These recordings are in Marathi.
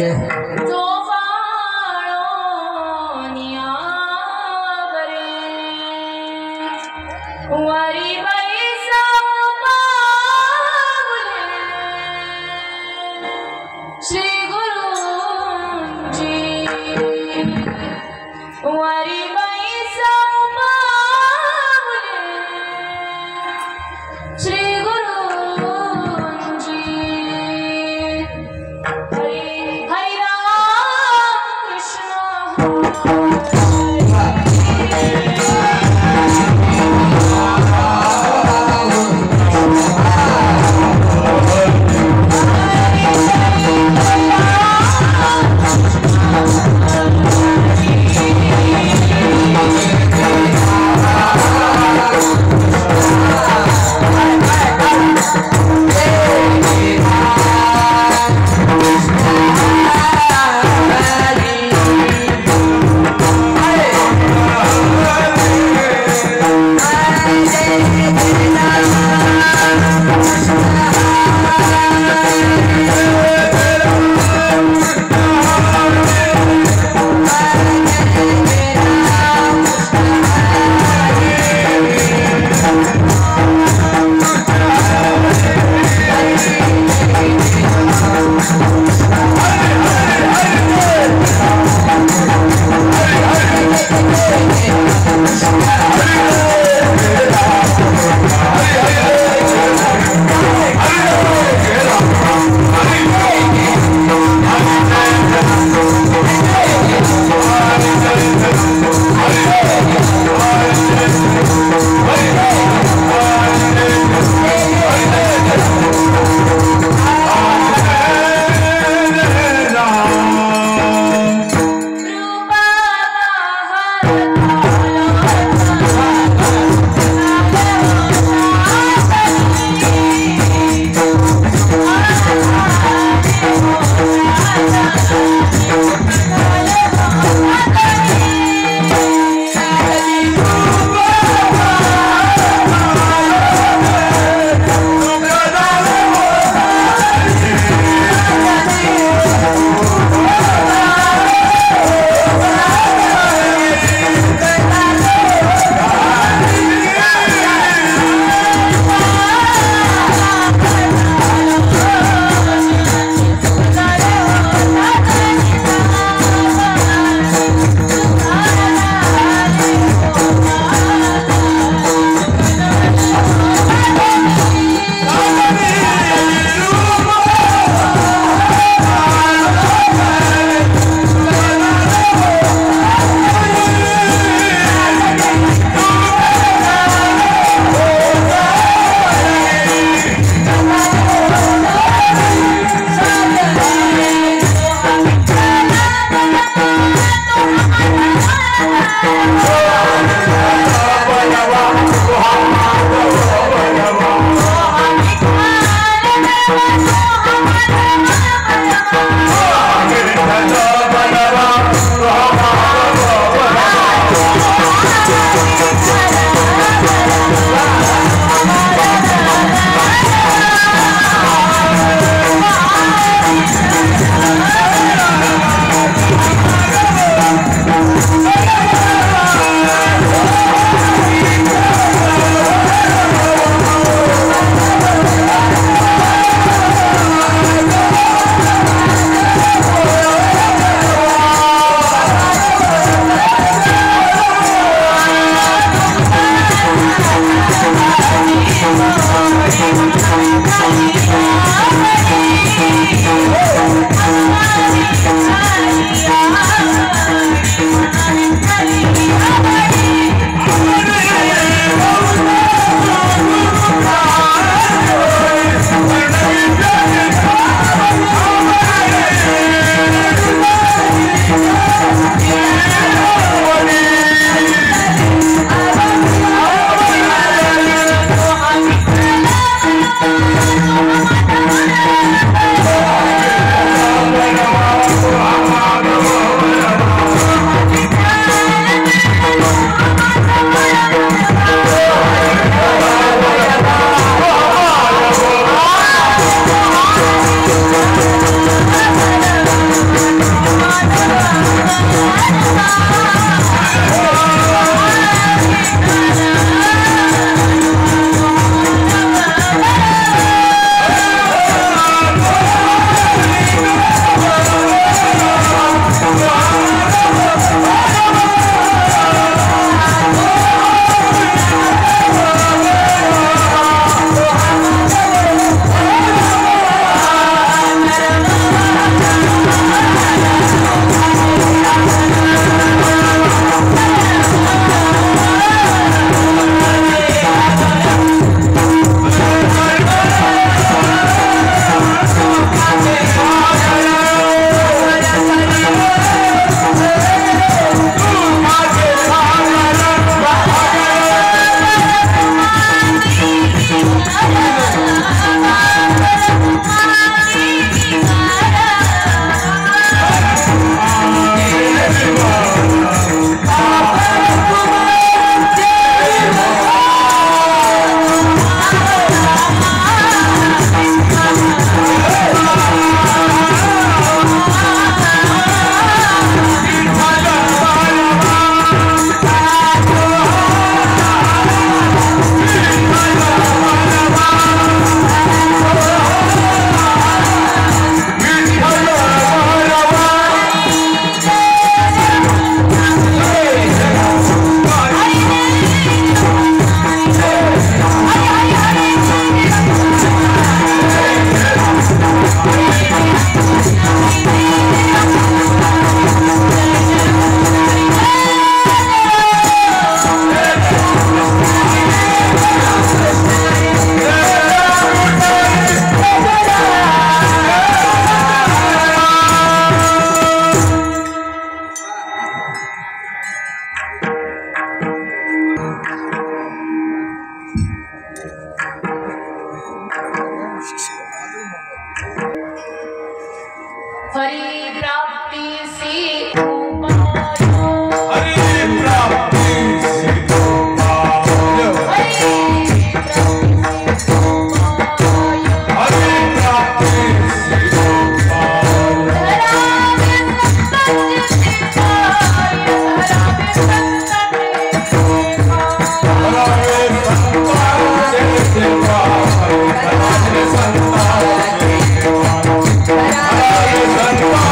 के जो बाळोनिया बरे वारी बाई सांभाळले श्री गुरुजी वारी बाई सांभाळले श्री गुरुजी हरी हैरा हरि प्राप्तीसी उपाय हरि प्राप्तीसी उपाय हरि प्राप्तीसी उपाय हरि प्राप्तीसी उपाय धरावे संकट देवाय धरावे संकट देवाय हरावे संतान देवा हरावे संतान देवा हरावे संतान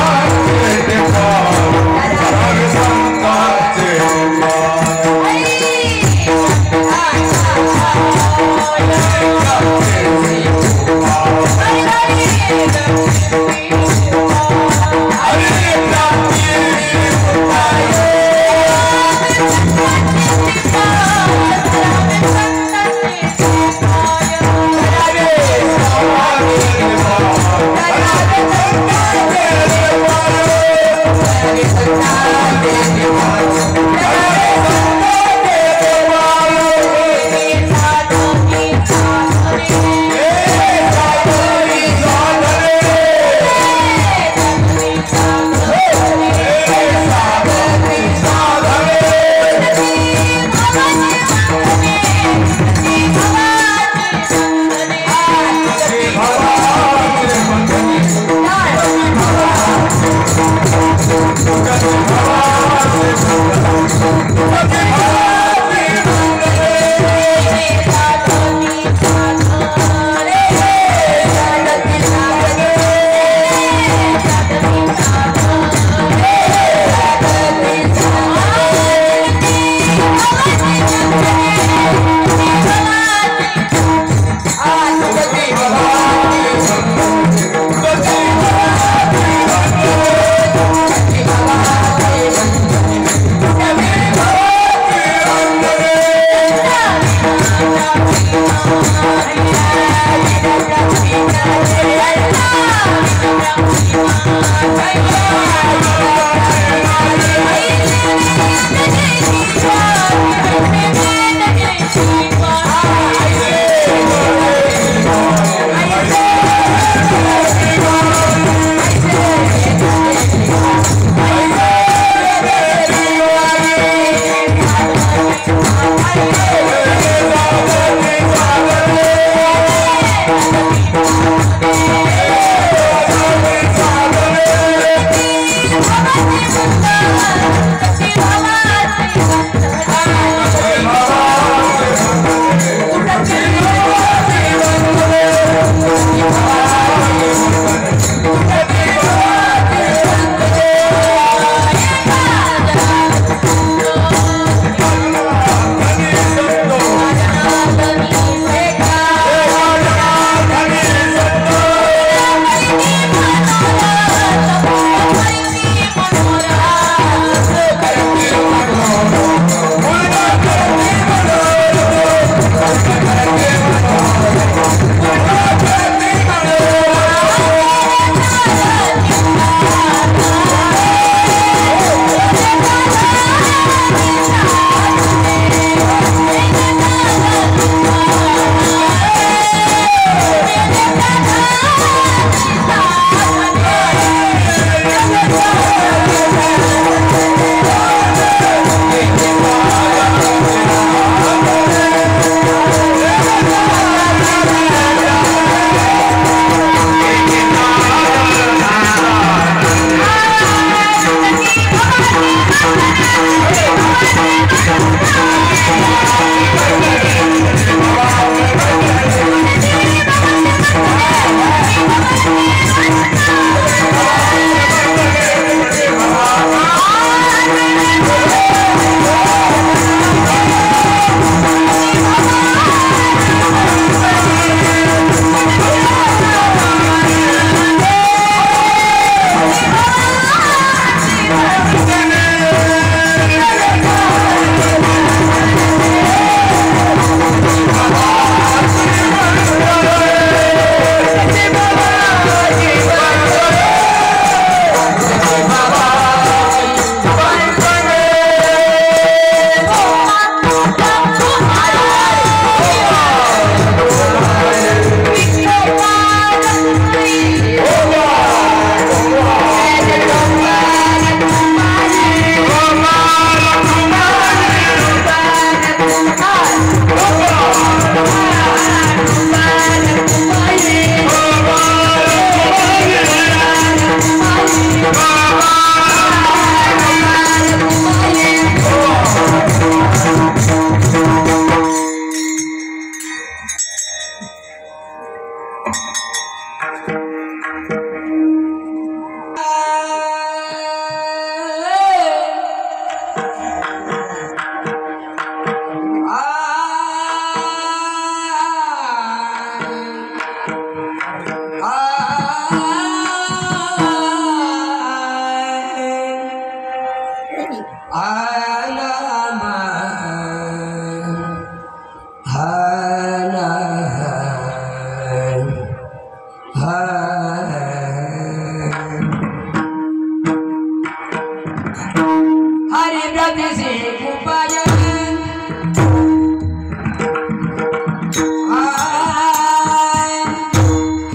हरि प्रति से उपाय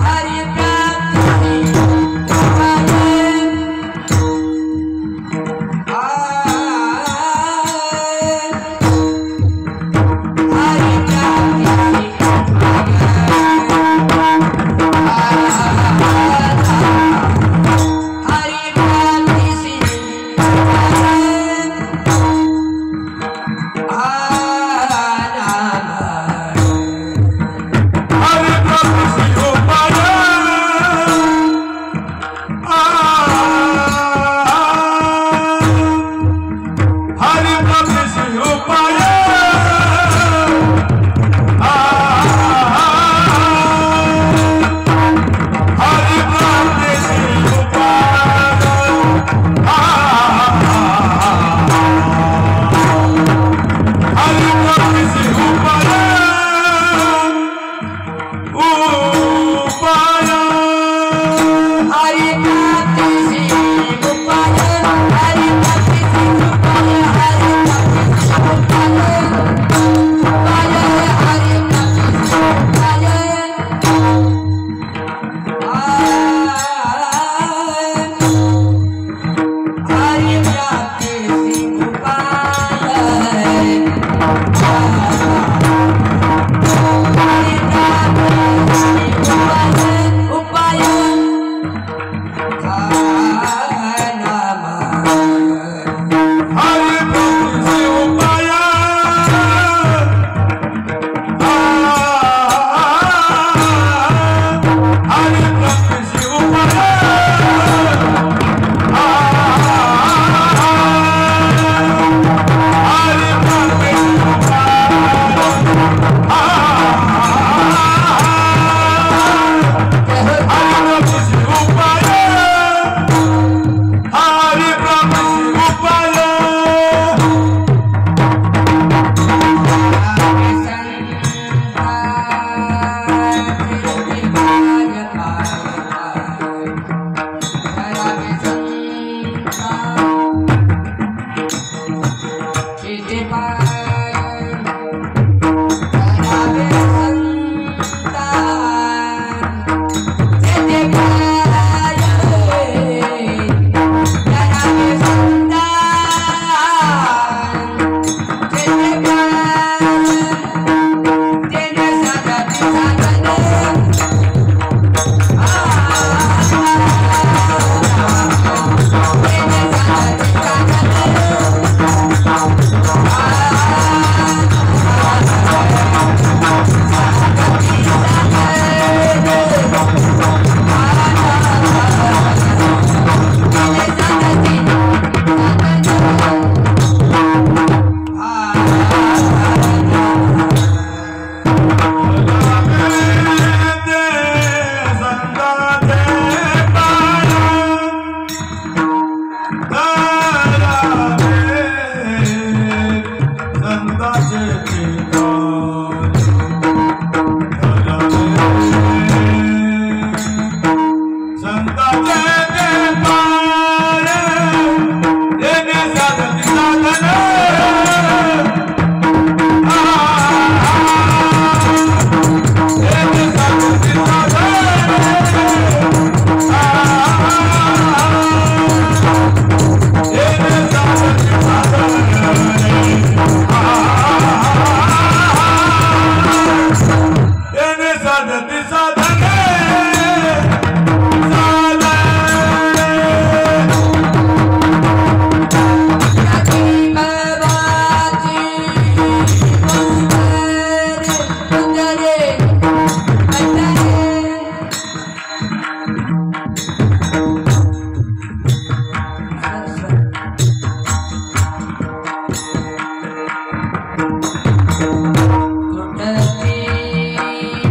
हरि प्राप्ति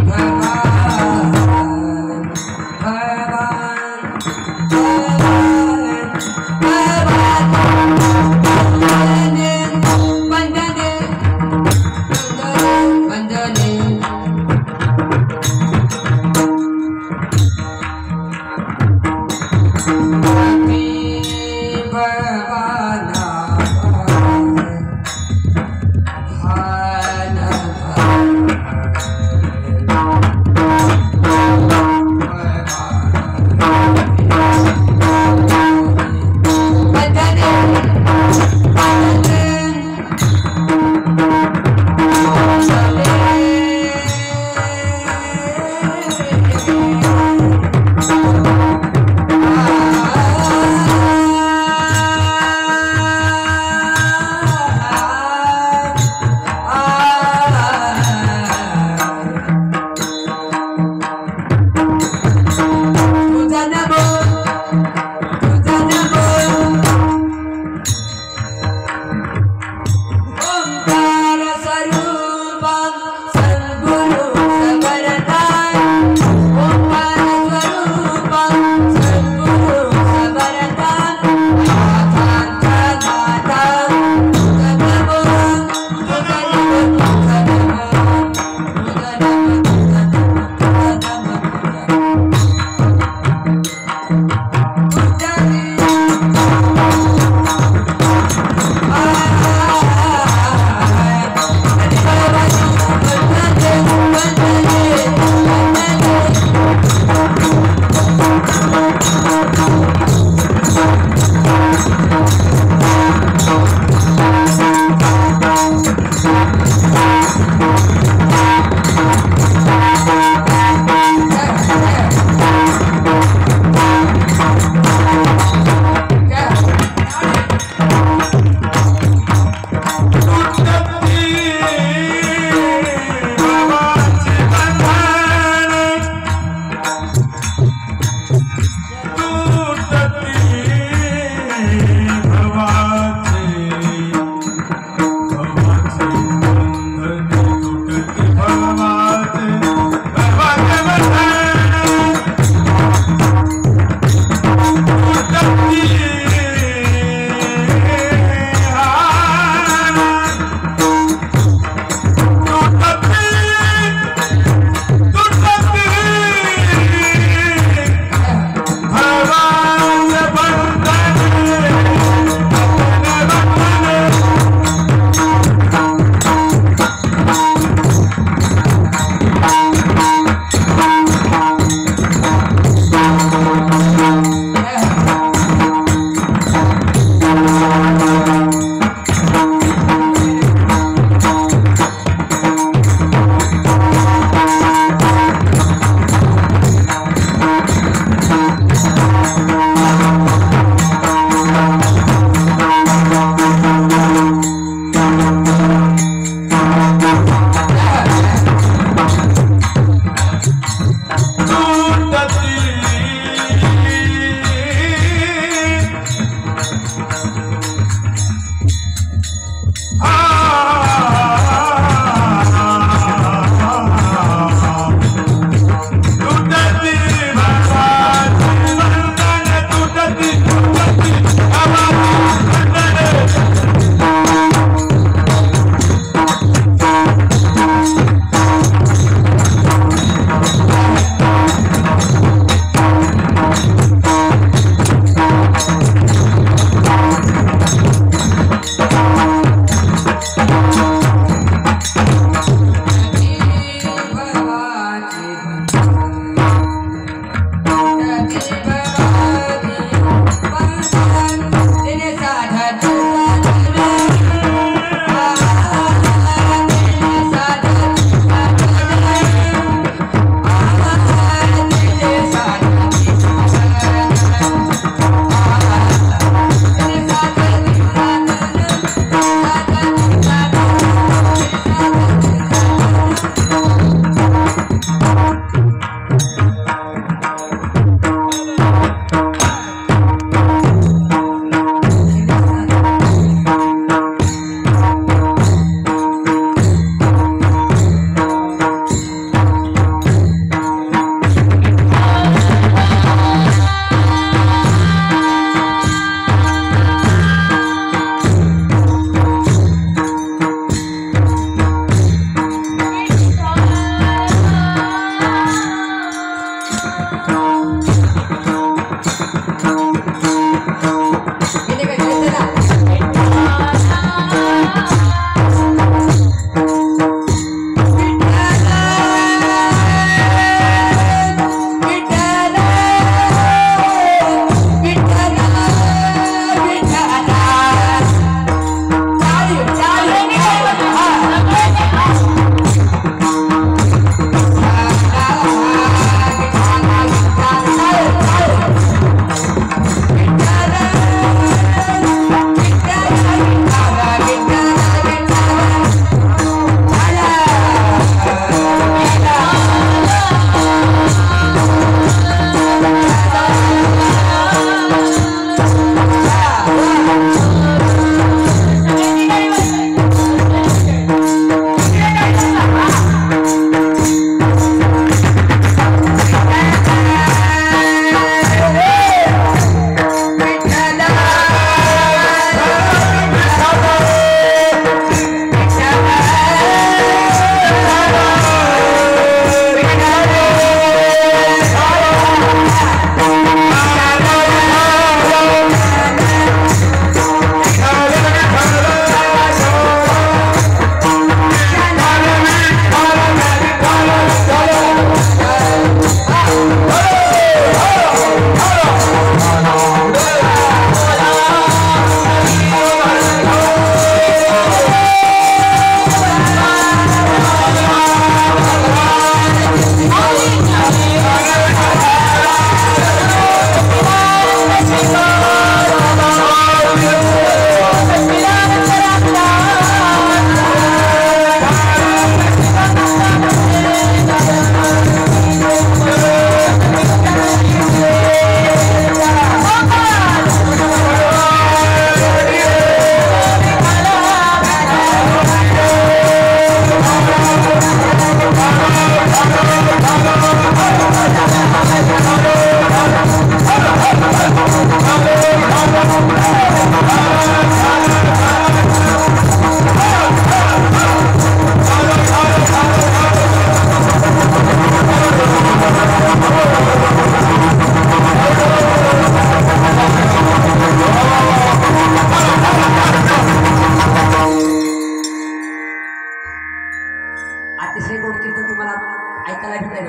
भवा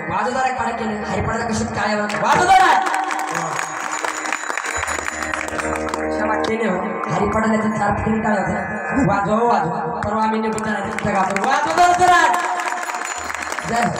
वाजव जरा काढा केले हरिपडाला कशात काय वाजव जरा क्षमा केले हो हरिपडाला तर 4 फिटिंग काढायचं वाजव परवा आम्ही निघून जाणार तिथे गातो वाजव जरा जय हो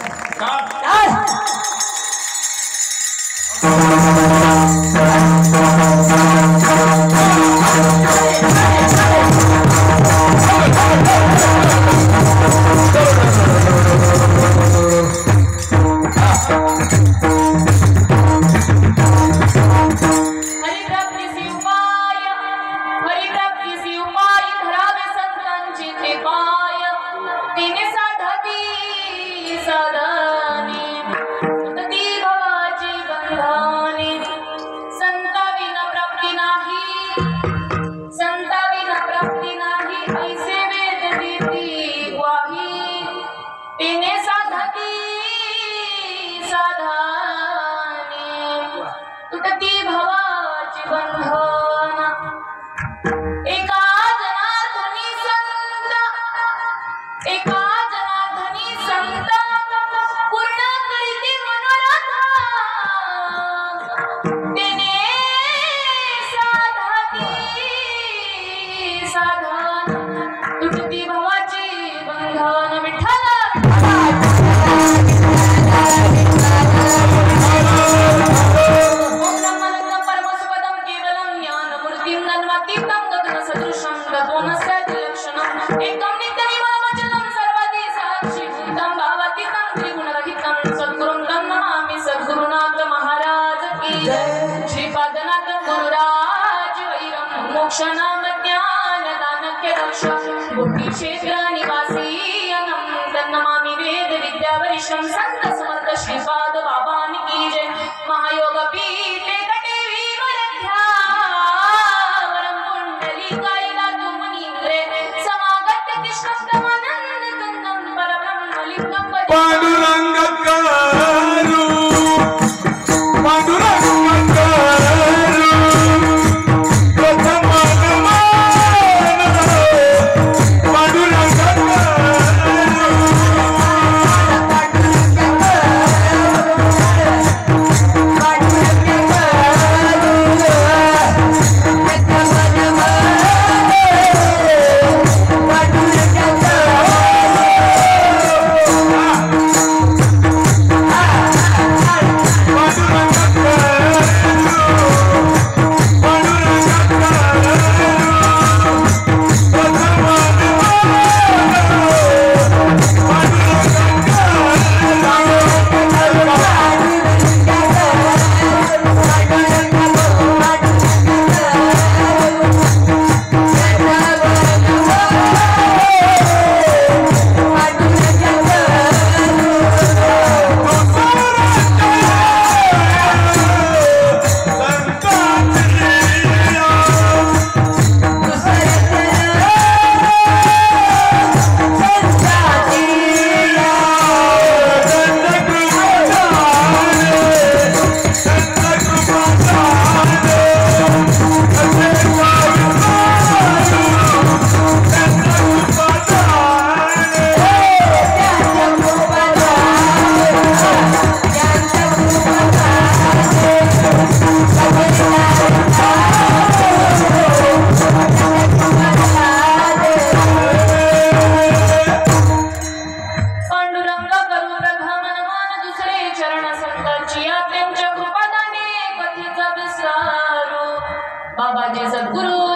Oh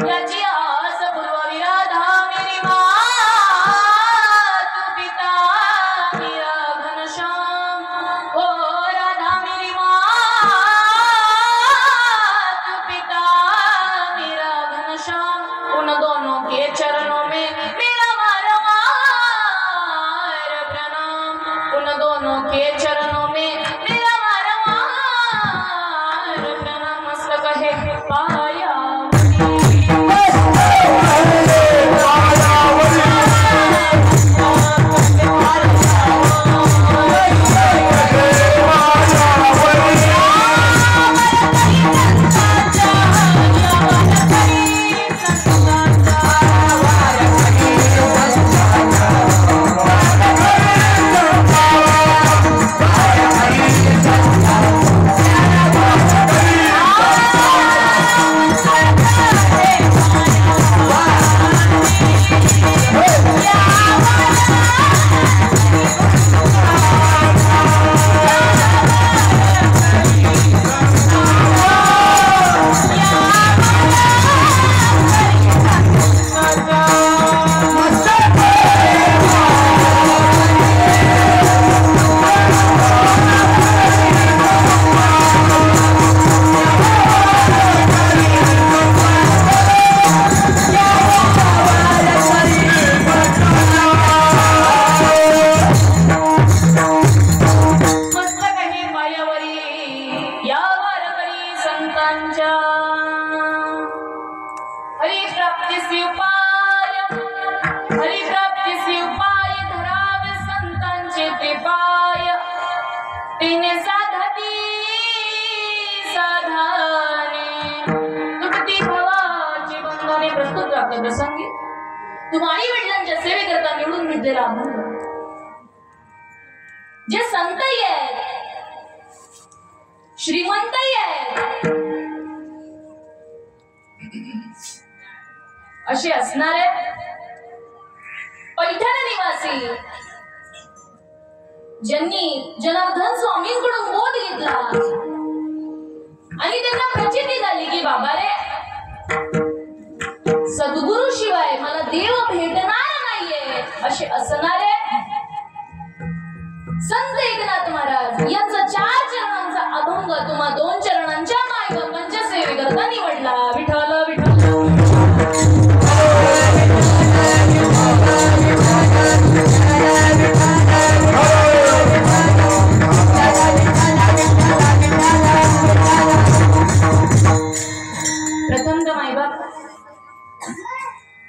याची आस पूर्ववी राधा मेरी मात पिता मेरा घनश्याम ओ राधा मेरी मात पिता मेरा घनश्याम उन दोनों के चरणों में मेरा बारंबार प्रणाम उन दोनों के चरणों में मेरा बारंबार प्रणाम मस्तक है पाया प्रसंगी तुम्हारी वडिलांच्या सेवेकरता निवडून घेतलेला अभंग जे संतही आहेत श्रीमंतही आहेत असे असणारे पैठण निवासी ज्यांनी जनार्दन स्वामींकडून बोध घेतला आणि त्यांना प्रचिती झाली की बाबा रे सद्गुरु शिवाय मला देव भेटणार नाहीये असे असणारे संत एकनाथ महाराज यांचा 4 चरणांचा अभंग तुम्हा 2 चरणांच्या मायबापांच्या सेवेकरता निवडला विठ्ठल विठ्ठल प्रथमतः मायबाप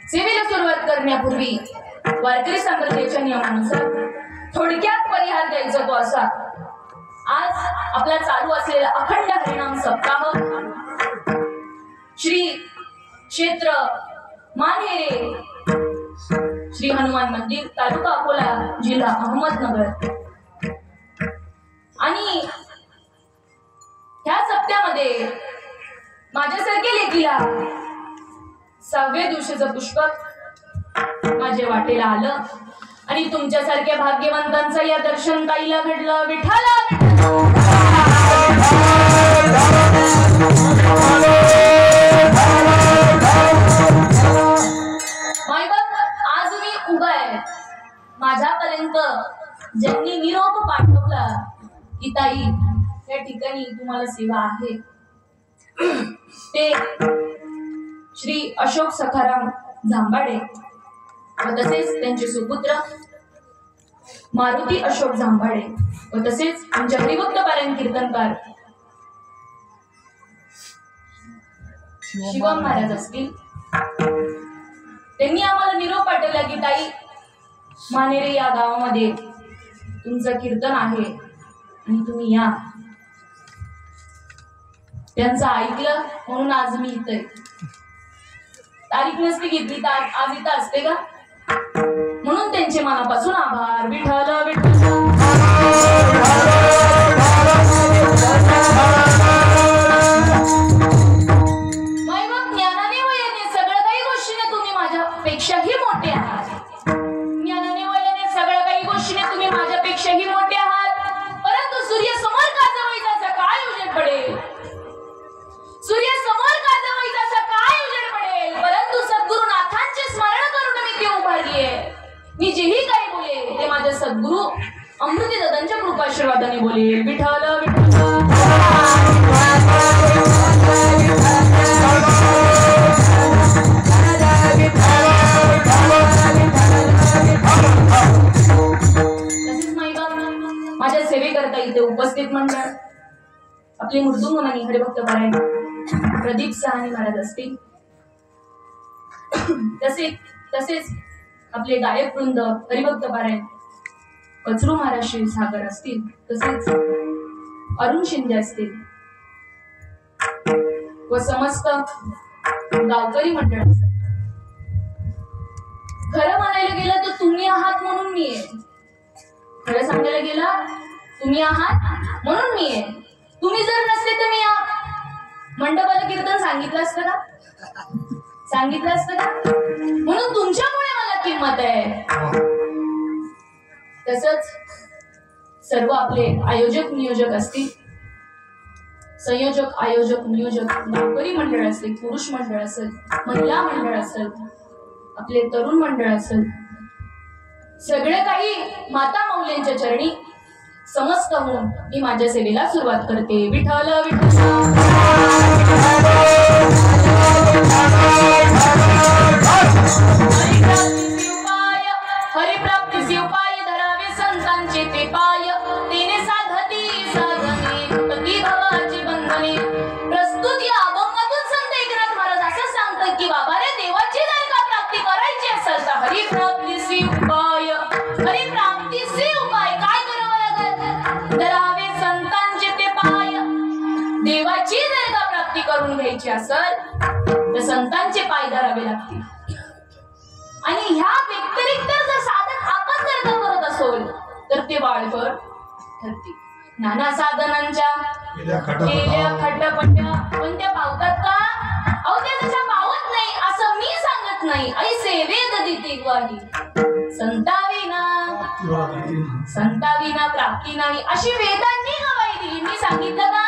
सेवेला सुरुवात करण्यापूर्वी वारकरी संप्रदायाच्या नियमानुसार थोडक्यात परिहार द्यायचा तो असा आज आपला चालू असलेला अखंड हरिनाम सप्ताह श्री क्षेत्र मानहेरे श्री हनुमान मंदिर तालुका अकोला जिल्हा अहमदनगर आणि ह्या सप्त्यामध्ये माझ्यासारखे लेखीला 6व्या दिवशीचं पुष्पक माझ्या वाटेला आलं आणि तुमच्यासारख्या भाग्यवंतांचं या दर्शन ताईला घडलं विठ्ठला मायबाप आज मी उभा आहे माझ्यापर्यंत ज्यांनी निरोप पाठवला की ताई या ठिकाणी तुम्हाला सेवा आहे ते श्री अशोक सखाराम झांबाडे व तसेच त्यांचे सुपुत्र मारुती अशोक झांबाडे व तसेच आमच्या हरिभक्त पारायण कीर्तनकार शिवम महाराज असतील त्यांनी आम्हाला निरोप पाठवला की ताई मानेरे या गावामध्ये तुमचं कीर्तन आहे आणि तुम्ही या त्यांचं ऐकलं म्हणून आज मी इथे तारीख नसती घेतली तर आज इथं असते का म्हणून त्यांचे मनापासून आभार विठ्ठल विठ्ठल मायबाप ज्ञानाने वयाने सगळं काही गोष्टीने तुम्ही माझ्यापेक्षाही मोठे आहात ज्ञानाने वयाने सगळ्या काही गोष्टीने तुम्ही माझ्यापेक्षाही मोठे आहात परंतु सूर्य समोर का जवळचा सकाळ उजेड पडेल सूर्य समोर का जवळचा सकाळ उजेड पडेल मी जेही काही बोले ते माझ्या सद्गुरू अमृती दादांच्या कृपाशीर्वादाने बोले. विठ्ठल तसेच माईबाप माझ्या सेवेकरता इथे उपस्थित मंडळ, आपले मृदुंग मनी हरिभक्त पारायण प्रदीप सहानी महाराज असतील, तसेच आपले गायक वृंद हरिभक्त पारायण कचरू महाराज क्षीरसागर असतील, तसेच अरुण शिंदे असतील व समस्त गावकरी मंडळ असेल. खरं म्हणायला गेलं तर तुम्ही आहात म्हणून मी आहे. खरं सांगायला गेलं तुम्ही आहात म्हणून मी आहे. तुम्ही जर नसते तर मी मंडपाला कीर्तन सांगितलं असतं का? सांगितलं असतं का? म्हणून तुमच्यामुळे मला किंमत आहे. तसंच सर्व आपले आयोजक नियोजक असतील, संयोजक आयोजक नियोजक गावकरी मंडळ असेल, पुरुष मंडळ असेल, महिला मंडळ असेल, आपले तरुण मंडळ असेल, सगळे काही माता मौल्यांच्या चरणी समस्त होऊन मी माझ्या सेवेला सुरुवात करते. विठ्ठल हरिप्राप्तीचे उपाय धरावे संतांचे ते पाय, तेने साधती साधने तुटती भवाची बंधने. प्रस्तुत या अभंगातून संत एकनाथ महाराज असं सांगतात की बाबा रे, देवाची जर का प्राप्ती करायची असेल तर हरिप्राप्तीचे उपाय. हरिप्राप्तीचे उपाय काय करावं लागेल? धरावे संतांचे ते पाय. देवाची जर का प्राप्ती करून घ्यायची असेल तर संतांचे पाय धरावे लागतील. आणि ह्या व्यतिरिक्त जर साधन आपण जर का करत असोल तर ते बाळकर ठरतील. नाना साधनांच्या केल्या खटापट्या पण त्या पावतात का? अहो त्या तशा पावत नाही असं मी सांगत नाही. ऐसे वेद दिते ग्वाही, संताविना प्राप्ती नाही अशी वेदांनी गवाही दिली. मी सांगितलं का?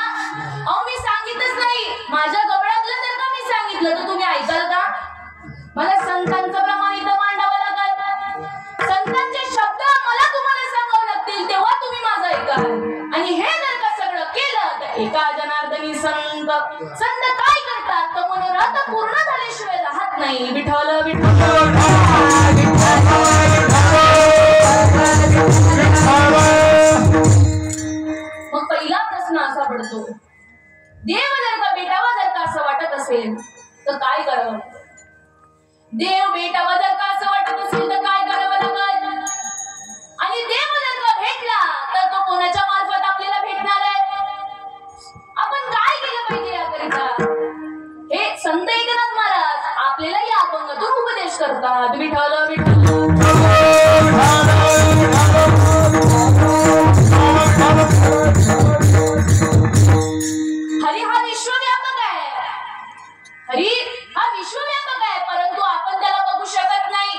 अहो मी सांगितच नाही. माझ्या गबळातलं जर का मी सांगितलं तर तुम्ही ऐकाल का? मला संतांचं प्रमाण इथं मांडावं लागल. संतांचे शब्द मला तुम्हाला सांगावं लागतील तेव्हा तुम्ही माझं ऐकाल. आणि हे जर का सगळं केलं तर एका जनार्दनी संत काय करतात तर मनोरथ पूर्ण झाल्याशिवाय राहत नाही. विठ्ठल मग पहिला प्रश्न असा पडतो, देव जर का भेटावा जर का असं वाटत असेल तर काय करावं? देव भेटावा जर का असं वाटत असेल तर काय करावं लागेल? आणि देव जर का भेटला तर तो कोणाच्या मार्फत आपल्याला भेटणार आहे? आपण काय केलं पाहिजे याकरिता? हे संत एकनाथ महाराज आपल्याला या अभंगातून उपदेश करतात. विठ्ठल विठ्ठल हरी हा विश्वव्यापक आहे. हरी हा विश्वव्यापक आहे, परंतु आपण त्याला बघू शकत नाही.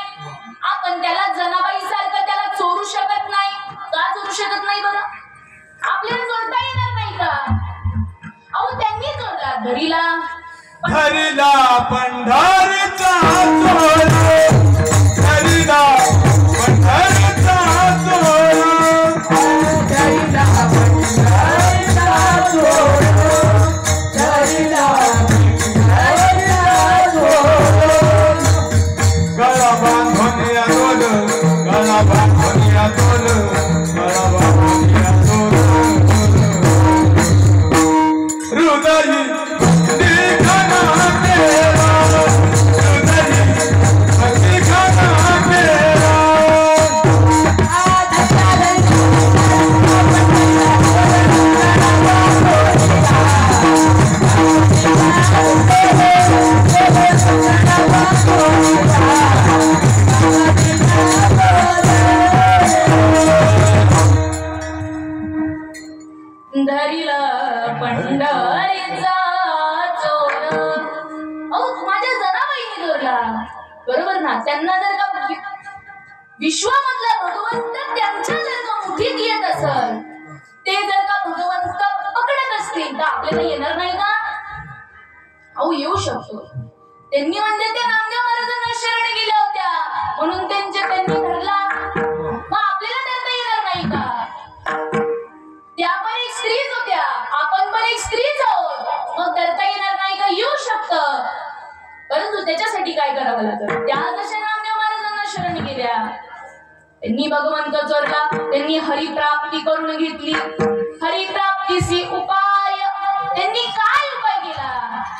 आपण त्याला जनाबाई सारखं त्याला चोरू शकत नाही. का चोरू शकत नाही बरं? आपल्याला चोरता येणार नाही का? अहो त्यांनी चोरतात. धरीला पंढरीचा चोर, धरीला पंढरीचा चोर, धरीला पंढरीचा चोर, धरीला पंढरीचा चोर. गळा बांधून या तोल, गळा बांधून या तोल, गळा बांधून या तोल. हृदय धरीला पंढरीचा चोर. अहो माझ्या जनाबाईने चोरला, बरोबर ना? त्यांना जर का विश्वामधला भगवंत त्यांच्या जर का मुठीत येत असेल, ते जर का भगवंत पकडत असतील तर आपल्याला येणार नाही का? अहो येऊ शकतो. त्यांनी म्हणजे त्या नामदेव महाराजांना शरण गेल्या होत्या म्हणून त्यांनी धरला. तर त्याच्यासाठी काय करावं लागतं? त्या जशा नामदेव महाराजांना शरण गेल्या, त्यांनी भगवंत चोरला, त्यांनी हरिप्राप्ती करून घेतली. हरिप्राप्तीसी उपाय त्यांनी काय उपाय केला?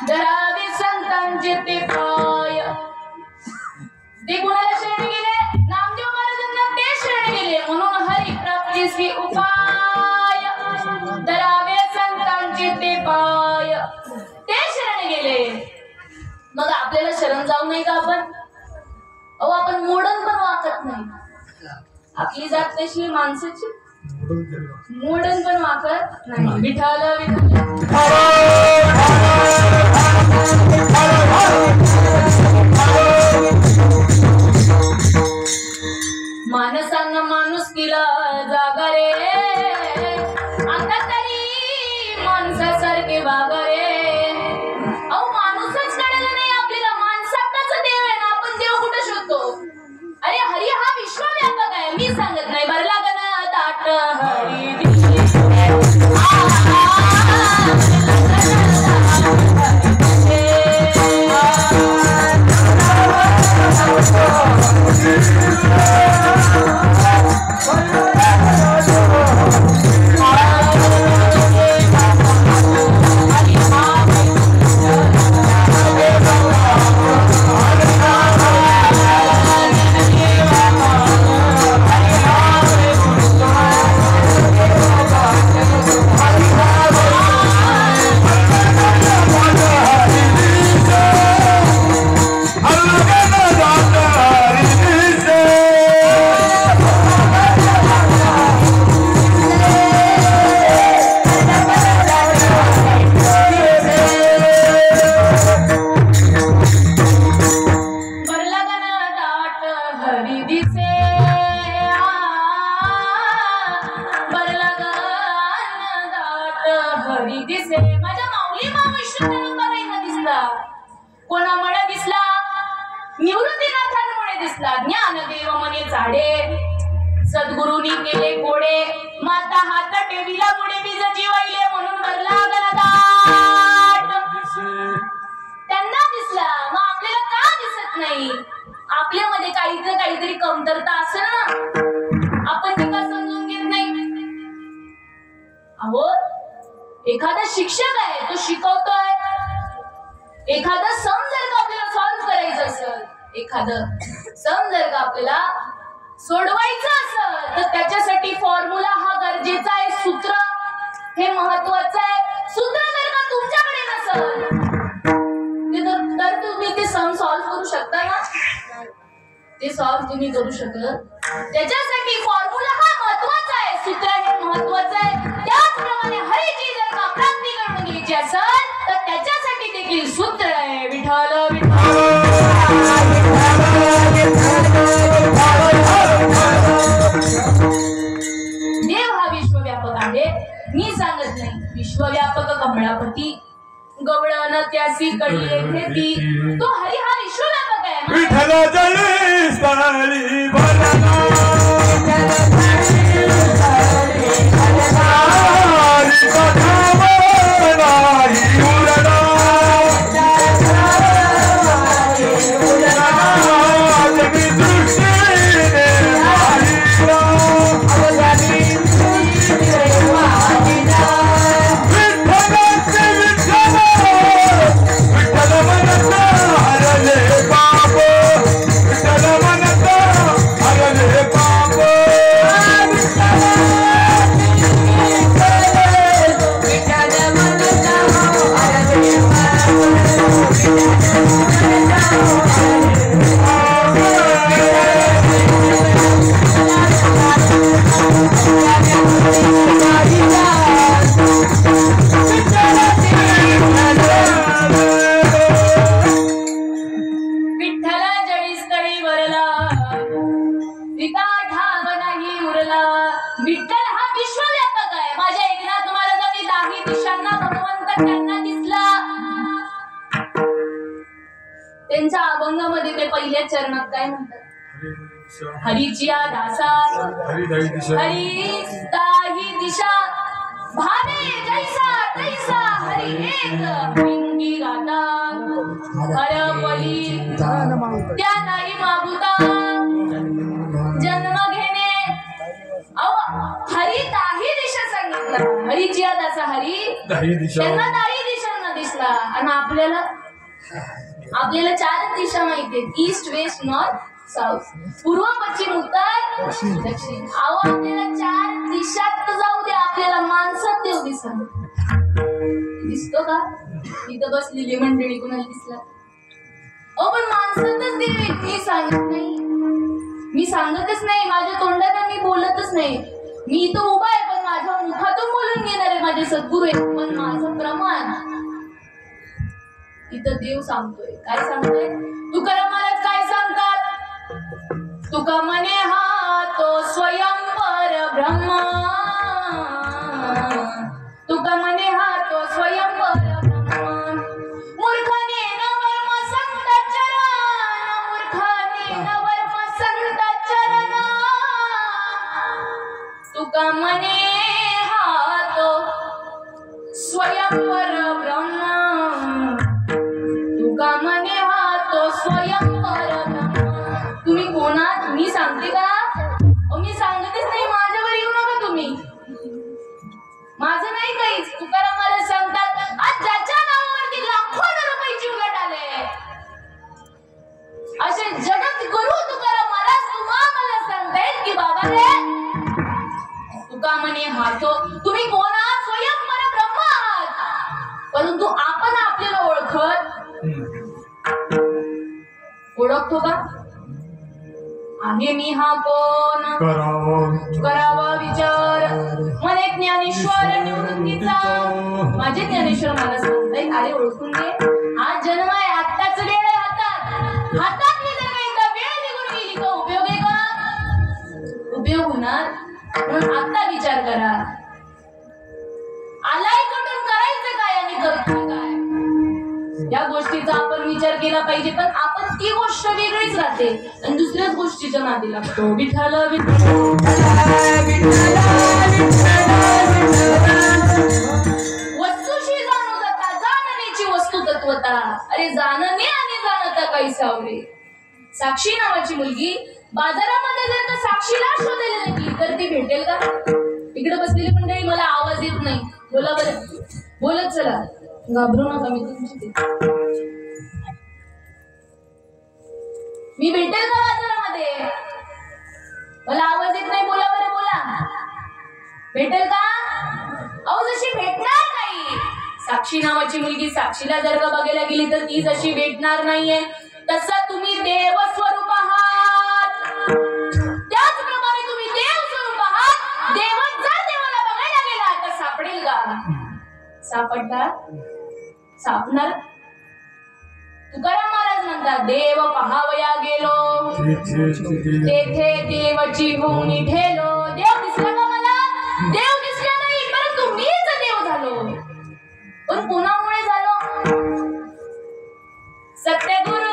धरावे संतांचे ते पाय. ते कुणाला शरण गेले? नामदेव महाराजांना ते शरण गेले. म्हणून हरिप्राप्तीसी उपाय धरावे संतांचे ते पाय. ते शरण गेले. मग आपल्याला शरण जाऊ नये का आपण? अहो आपण मोडन पण वाकत नाही. आपली जात कशी माणसाची मोडन पण वाकत नाही. विठाला माणसांना माणूस केला जागा रे, आता तरी माणसासारखे वागा रे. अहो माणूसच कळलं नाही आपल्याला, माणसातच देव आहे ना. आपण देव कुठे शोधतो? अरे हरी हा विश्वव्यापक आहे. मी सांगत नाही बरं लागन ताट हरी दिसे. माझ्या माऊली मावश्यांना बघायला दिसला. कोणामुळे दिसला? निवृत्तीनाथांमुळे दिसला. ज्ञानदेव म्हणे झाडे, सद्गुरूंनी केले कोडे, माता हात टेविला पुढे बीज जीवाईले म्हणून भरला गणदाट. त्यांना दिसला. मग आपल्याला का दिसत नाही? आपल्यामध्ये काहीतरी कमतरता असेल ना, आपण ती का समजून घेत नाही? अहो एखादा शिक्षक आहे, तो शिकवतोय. एखादा सम जर का आपल्याला सॉल्व्ह करायचं असेल, एखादं सम जर का आपल्याला सोडवायचं असेल, तर त्याच्यासाठी फॉर्म्युला हा गरजेचा आहे. सूत्र हे महत्वाचं आहे. सूत्र जर का तुमच्याकडे नसेल तर तुम्ही ते सम सॉल्व्ह करू शकता ना? ते सॉल्व्ह तुम्ही करू शकत. त्याच्यासाठी फॉर्म्युला हा महत्वाचा आहे, सूत्र हे महत्वाचं आहे. त्याचप्रमाणे हरीची जर का प्राप्ती करून घ्यायची असेल तर त्याच्यासाठी देखील सूत्र आहे. विठ्ठल देव हा विश्वव्यापक आहे. मी सांगत नाही. विश्वव्यापक कमळापती गवळण त्यासी कळी घेती, तो हरी हा विश्वव्यापक आहे. विठ्ठल जळी स्थळी भरला त्यांच्या अभंगामध्ये ते पहिल्या चरणात काय म्हणतात? हरीचिया दासा हरी दाही दिशा भावे जैसा तैसा हरी एक ही राधा हरपली त्या नाही मागुता जन्म घेणे. अहो हरी दाही दिशा सांगितलं. हरीची यादाचा हरी त्यांना दाही दिशांना दिसला आणि आपल्याला चारच दिशा माहितीये, ईस्ट वेस्ट नॉर्थ साऊथ, पूर्व पश्चिम उत्तर दक्षिण. अहो आपल्याला चार दिशात जाऊ दे, आपल्याला माणसात देव दिसतो का? इथं बसलेली मंडळी कुणाला दिसला? अहो पण माणसातच देव. मी सांगतच नाही, माझ्या तोंडात मी बोलतच नाही. मी इथं उभा आहे पण माझ्या मुखातून बोलून घेणारे माझे सद्गुरू आहेत, पण माझं प्रमाण इथं देव सांगतोय. काय सांगतोय? तुकाराम महाराज काय सांगतात? तुका म्हणे हा तो स्वयं परब्रह्म, तुका म्हणे हा तो स्वयं परब्रह्म. मूर्खाने नवर्म संत चरण, मूर्खाने नवर्म संत चरण, तुका म्हणे हा तो स्वयं परब्रह्म, तुका म्हणे हा तो स्वयं परब्रह्म. तुम्ही कोणात? मी सांगते का? मी सांगतेच नाही, माझ्यावर येऊ नका तुम्ही. माझं नाही काहीच. तुकाराम महाराज सांगतात, आज ज्याच्या नावावरती लाखों रुपयाची उलाढाल आले असे जगत गुरु तुकाराम महाराज तुम्हाला सांगतायत की बाबा रे तुका म्हणे हा तो. तुम्ही कोण आहात? स्वयं परब्रह्म आहात. परंतु आपण आपल्याला ओळखतो का? आहे मी हा कोण? करावा विचार म्हणे ज्ञानेश्वर निवृत्तीचा. माझे ज्ञानेश्वर मला सांगताय, अरे ओळखून घे, हा जन्म आहे, आत्ताच वेळ आहे हातात मी जर काही वेळ निघून गेली का उपयोग आहे का? उपयोग होणार. म्हणून आता विचार करा, आलाय कुठून, करायचं काय आणि करतोय काय, या गोष्टीचा आपण विचार केला पाहिजे. पण आपण ती गोष्ट वेगळीच राहते आणि दुसऱ्याच गोष्टीच्या नादी लागतो. विठ्ठल वस्तूशी जाणू जाता, जाणण्याची वस्तू तत्वता. अरे जाणणे आणि जाणता काही सावरे. साक्षी नावाची मुलगी बाजारामध्ये जर का साक्षीला शोधायला लागली तर ती भेटेल का? इकडे बसलेली मंडळी, मला आवाज येत नाही, बोला बरं, बोलत चला, घाबरू नका. मी भेटेल का बाजारामध्ये? मला आवाज येत नाही, बोला बरं, बोला. भेटेल का? अहो जशी भेटणार नाही. साक्षी नावाची मुलगी साक्षीला जर का बघायला गेली तर ती जशी भेटणार नाहीये, तसं तुम्ही देव स्वरूप आहात. त्याचप्रमाणे तुम्ही देव स्वरूप आहात. देवच जर देवाला बघायला गेला तर सापडेल का? सापडणार? सापणार? तुकाराम महाराज म्हणतात, देव पहावया गेलो तेथे देवची होऊनी ठेलो. देव दिसला का मला? देव दिसला नाही, परंतु मीच देव झालो. पण कोणामुळे झालो? सत्यगुरु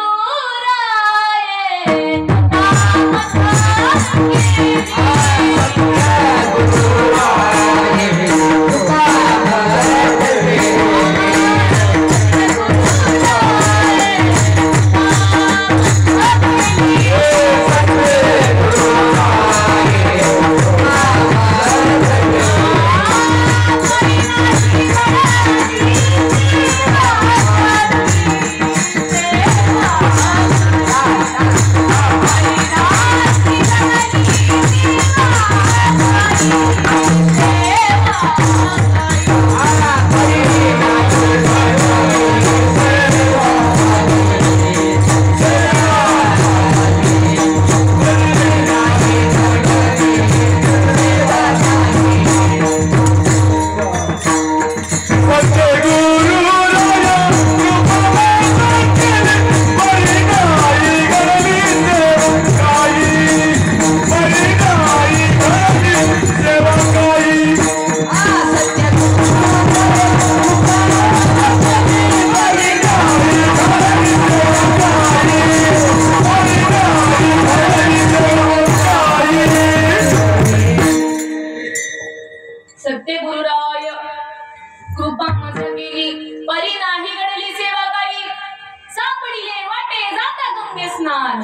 अंगे स्नान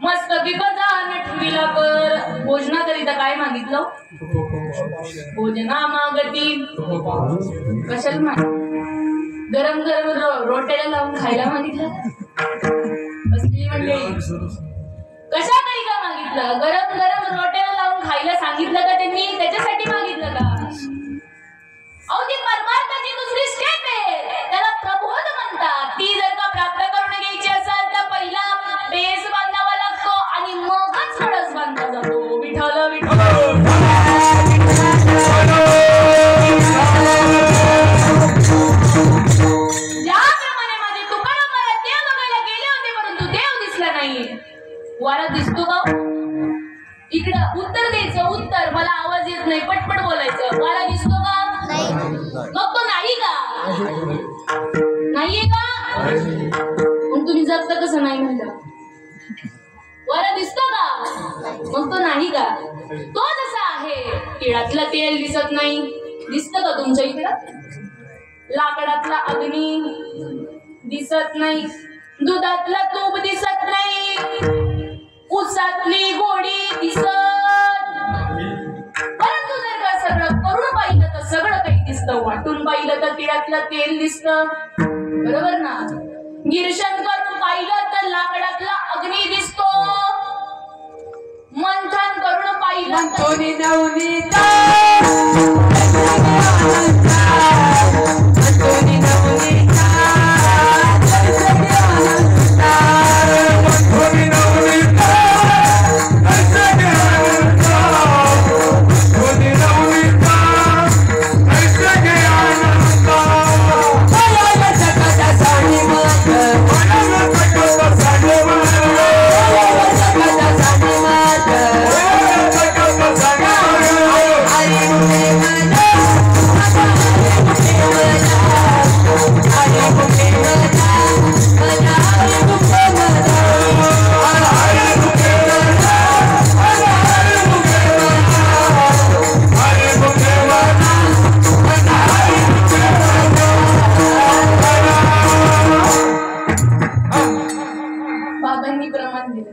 मस्त गजान ठेविला कर. भोजनाकरिता काय मागितलं? भोजना मागती कशाला गरम गरम रोट्याला लावून खायला मागितलं. कसली मंडळी कशाकरिता मागितलं? गरम गरम रोट्याला लावून खायला सांगितलं का त्यांनी? त्याच्यासाठी मागितलं का? अहो ती परमार्थाची दुसरी स्टेप आहे, त्याला प्रबोध म्हणतात. ती जर का प्राप्त करून घ्यायची असेल तर पहिला बेस बांधावा लागतो आणि मगच कळस बांधला जातो. विठ्ठल विठ्ठल. ज्याप्रमाणे माझे तुकाराम महाराज देव बघायला गेले होते परंतु देव दिसला नाही. वारा दिसतो का? इकडं उत्तर द्यायचं. उत्तर मला आवाज येत नाही, पटपट बोलायचं. वारा दिसतो का? मग तो नाही का? नाहीये का? मग तुम्ही जगता कसं नाही म्हणलं? वारा दिसतो का? मग तो नाही का? तो जसा आहे. तिळातलं तेल दिसत नाही, दिसतं का तुमच्या इकडं? लाकडातला अग्नी दिसत नाही, दुधातला तूप दिसत नाही, उसातली गोडी दिसत. परंतु जर का सगळं करून पाहिलं तर सगळं काही दिसतं. वाटून पाहिलं तर तिळातलं तेल दिसतं. बरोबर ना? गिरशन करून पाहिलं तर लाकडातला अग्नी दिसतो. मंथन करून पाहिलं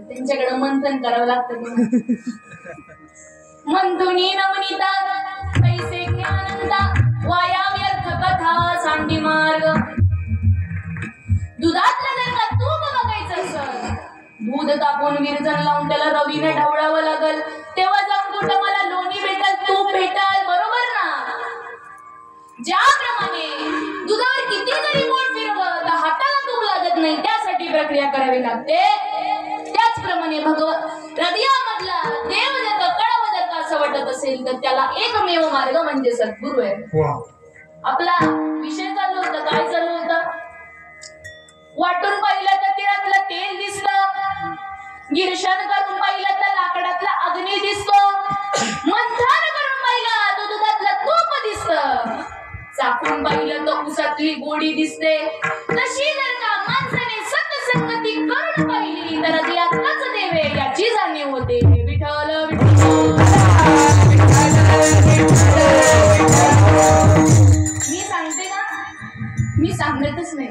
त्यांच्याकडे मंथन करावं लागतं. मंथुनी नवनीता पैसे ज्ञानंदा वाया व्यर्थ कथा सांडी मार्ग. दुधातलं जर का तूप बघायचं असेल, दूध तापून विरजण लावून त्याला रवीने ढवळावं लागल, तेव्हा जाऊन कुठं मला लोणी भेटल, तूप भेटल. बरोबर ना? ज्याप्रमाणे दुधावर किती जरी बोट फिरवलं तर हाताला तूप लागत नाही, त्यासाठी प्रक्रिया करावी लागते. त्याचप्रमाणे हृदयामधला देव जर का कळावं जर का असं वाटत असेल तर त्याला एकमेव मार्ग म्हणजे सद्गुरू आहे. आपला विषय चालू होता. काय चालू होतं? वाटून पाहिलं तर तिळातलं तेल दिसतं, गिरशन करून पाहिलं तर लाकडातला अग्नी दिसतो, मंथन करून पाहिलं तर दुधातलं तूप दिसतं, चाकून पाहिलं तर उसातली गोडी दिसते. तशी जर का माणसाने सत्संगती करून पाहिली तर हृदयातलाच देव आहे याची जाणीव होते. विठ्ठल विठ्ठल. मी सांगते ना, मी सांगतच नाही.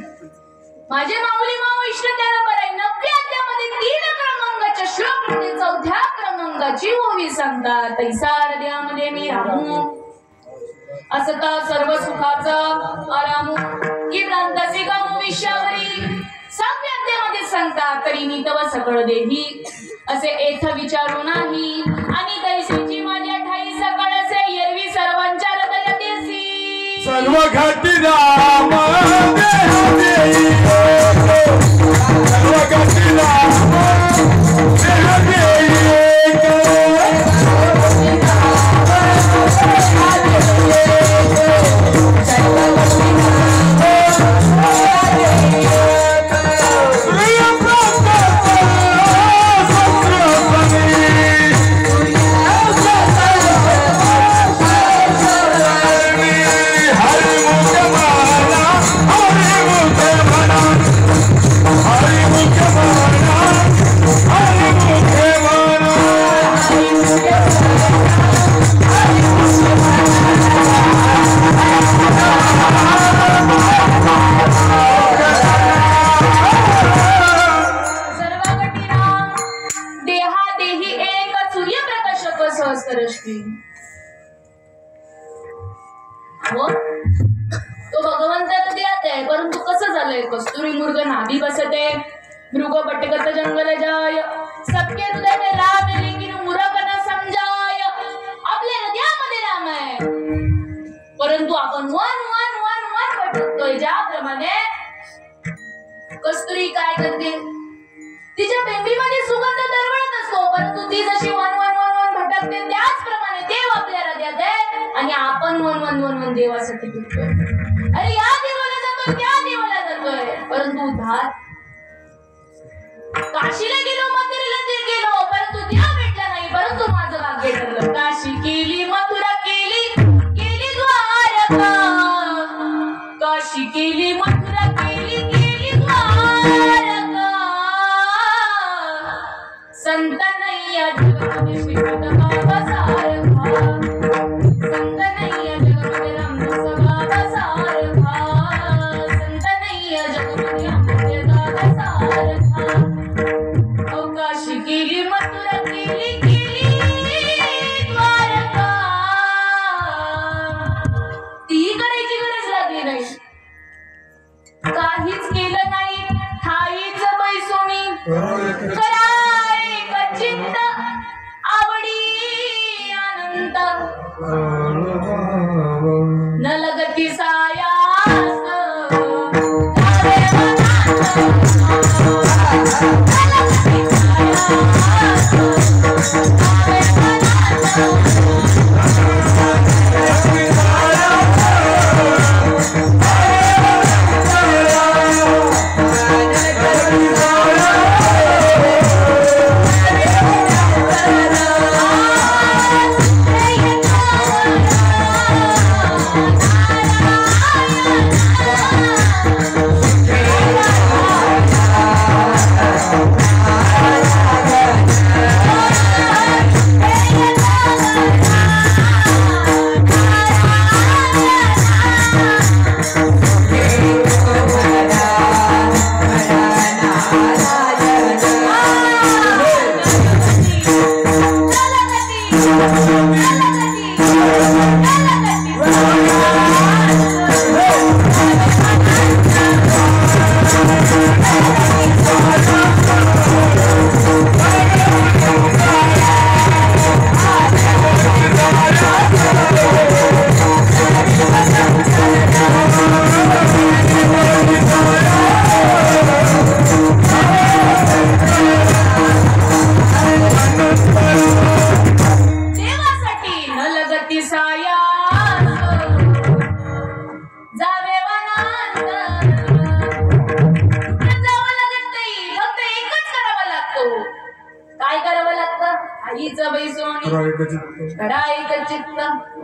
माझे माऊली माऊ इष्ट त्याला बरं 90 अध्यामध्ये 3 क्रमांकाच्या श्लोक म्हणजे 4थ्या क्रमांकाची ओवी सांगतात. तैसा हृदयामध्ये मी राहू असता सर्व सुखाचं आरामू की भ्रांताचे गाऊ विश्वावरी. 7व्या अध्यामध्ये सांगतात तरी मी तव सकळ देही असे एथ विचारू नाही आणि तैसेची माझ्या ठाई सकळ असे एरवी सर्वांच्या हृदयात येसी. सर्व घाटी राम देह देई, सर्व घाटी राम देह देई. Hare गोष्टी हो तो भगवंताचं देत आहे, परंतु कसं झालंय कस्तुरी मृग नाभी बसते मृग पटकत जंगल जाय सबके हृदय में राम है लेकिन मूर्ख न समजाय. आपल्या हृदयामध्ये राम आहे परंतु आपण वन वन वन वन भटकतोय. ज्याप्रमाणे कस्तुरी काय करते तिच्या बेंबीमध्ये सुगंध दरवळत असतो परंतु ती जशी वन वन वन वन भटकते त्याचप्रमाणे देव आपल्या हृदयात आहे आणि आपण वन वन वन वन देवासाठी फिरतोय. अरे या देवाला जातोय त्या देवाला जातोय परंतु उद्धार काशीला गेलो मथुरेला गेलो परंतु देव भेटला नाही परंतु माझं भाग्य ठरलं. काशी केली मथुरा केली केली द्वारका काशी केली मथुरा केली केली द्वारका संत नैया जगमध्ये श्रीमंत बाबा सारखा संत नैया जगमध्ये रामदास बाबा सारखा संत नैया जगमध्ये अमृत दादा सारखा. काशी केली मथुरा केली केली द्वारका ती करायची गरज लागली नाही. काहीच केलं नाही ठाईच बैसोनी कराय कचिंत आवडी आनंद न लगती सायास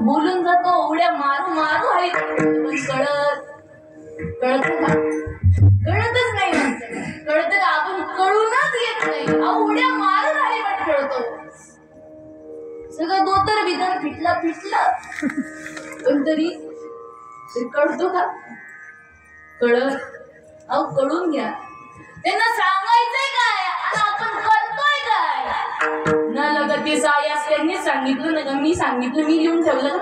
बोलून जातो उड्या मारू मारू आहे कळतच नाही कळत का आपण कळूनच येत नाही उड्या मारून आहे पण कळतो सगळं दोतर बिदर फिटला पण तरी कळतो का कळत कळून घ्या त्यांना सांगायचंय काय आणि आपण करतोय काय. न लगती सायास त्यांनी सांगितलं ना मी सांगितलं मी लिहून ठेवलं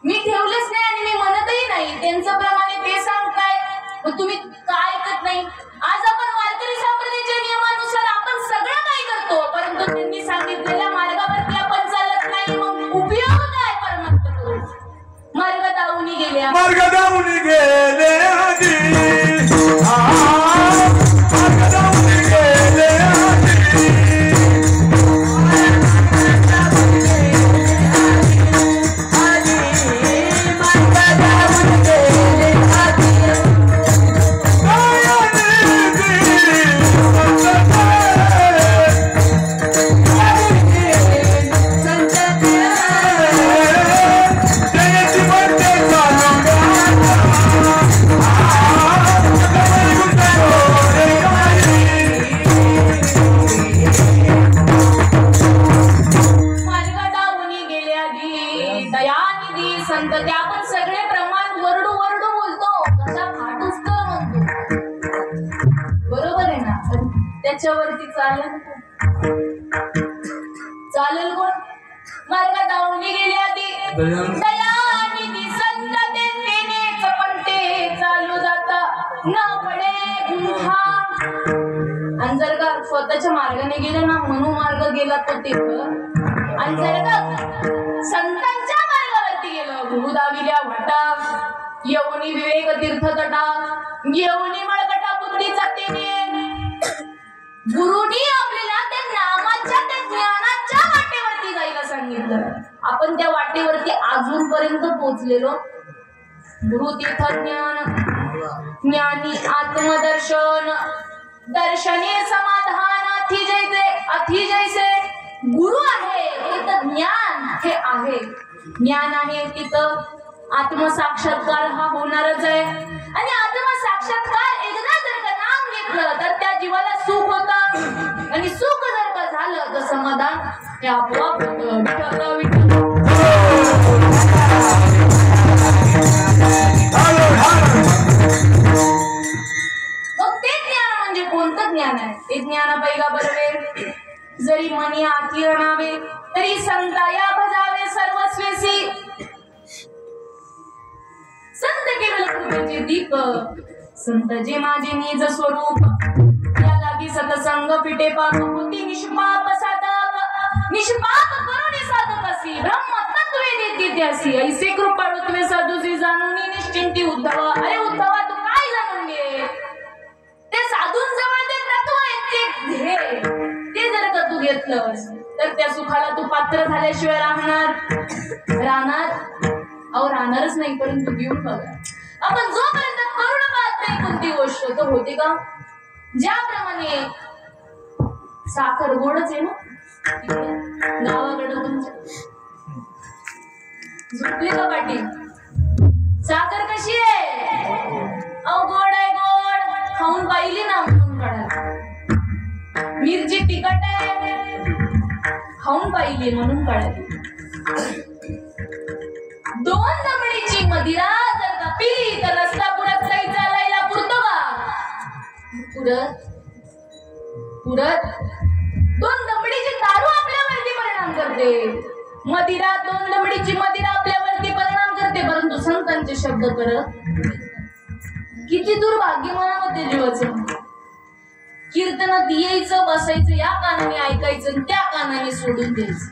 मी ठेवलंच नाही आणि मी म्हणतही नाही त्यांचं प्रमाणे ते सांगताय मग तुम्ही काय ऐकत नाही. आज आपण वारकरी संप्रदायाच्या नियमानुसार आपण सगळं काय करतो परंतु त्यांनी सांगितलेल्या मार्गावरती आपण चालत नाही. मग उपयोग काय परमात्मा करून मार्ग दावून गेल्या त्याच्यावरती चालेल कोण मार्गात गेली आधी दयानिधी संत तेनेच पण ते चालू जाता न पडे गुंठा. आणि जर का स्वतःच्या मार्गाने गेलं ना म्हणून मार्ग गेला तो तिथं. आणि जर का संतांच्या मार्गावरती गेलं गुरु दाविल्या वाटा येवनी विवेक तीर्थ तटा येवनी मळकटा बुद्धीचा तेने. गुरुनी आपल्याला त्या नामाच्या त्या ज्ञानाच्या वाटेवरती जायला सांगितलं. आपण त्या वाटेवरती अजूनपर्यंत पोहोचलेलो. गुरु तीर्थ ज्ञान ज्ञानी आत्मदर्शन दर्शने समाधान अथी जैसे गुरु आहे तिथं ज्ञान हे आहे. ज्ञान आहे तिथं आत्मसाक्षात्कार हा होणारच आहे. आणि आत्मसाक्षात्कार एकदा जर का नाम घेतलं तर त्या जीवाला सुख होतं. आणि सुख जर का झालं तर समाधान हे आपोआप होतं. मग ते ज्ञान म्हणजे कोणतं ज्ञान आहे? ते ज्ञानापैगा बरवे जरी मनी आती रणावे तरी संताया भजावे सर्वस्वेसी. संत केवळ कृपेचे दीप संत जे माझे निज स्वरूप या लागी सतसंग फिटे पाप होती निष्पाप साधक निष्पाप करुणी साधकासी ब्रह्म तत्वे देती त्यासी ऐसे कृपाळुत्वे साधूसी जाणूनी निश्चिंती उद्धवा. अरे उद्धवा तू काय जाणून घे? ते साधूंजवळ ते तत्व येते ते जर का तू घेतलंस तर त्या सुखाला तू पात्र झाल्याशिवाय राहणार राहणारच नाही. परंतु घेऊन बघा आपण जोपर्यंत करुण पाहत नाही कोणती गोष्ट तर होते का? ज्याप्रमाणे साखर गोडच आहे ना गावाकडे तुमच्या झुकली का पाटी? साखर कशी आहे? गोड आहे गोड खाऊन पाहिली ना म्हणून कळाली. मिरची तिखट आहे खाऊन पाहिली म्हणून कळाली. दोन दमडीची मदिरा जर का पिली तर रस्ता पुरत नाही चालायला पुरतो का? पुरत. दोन दमडीची दारू आपल्यावरती परिणाम करते. मदिरा दोन दमडीची मदिरा आपल्यावरती परिणाम करते. परंतु संतांचे शब्द करत किती दुर्भाग्य मनामध्ये जीवाचं. कीर्तनात यायचं बसायचं या कानाने ऐकायचं त्या कानाने सोडून द्यायचं.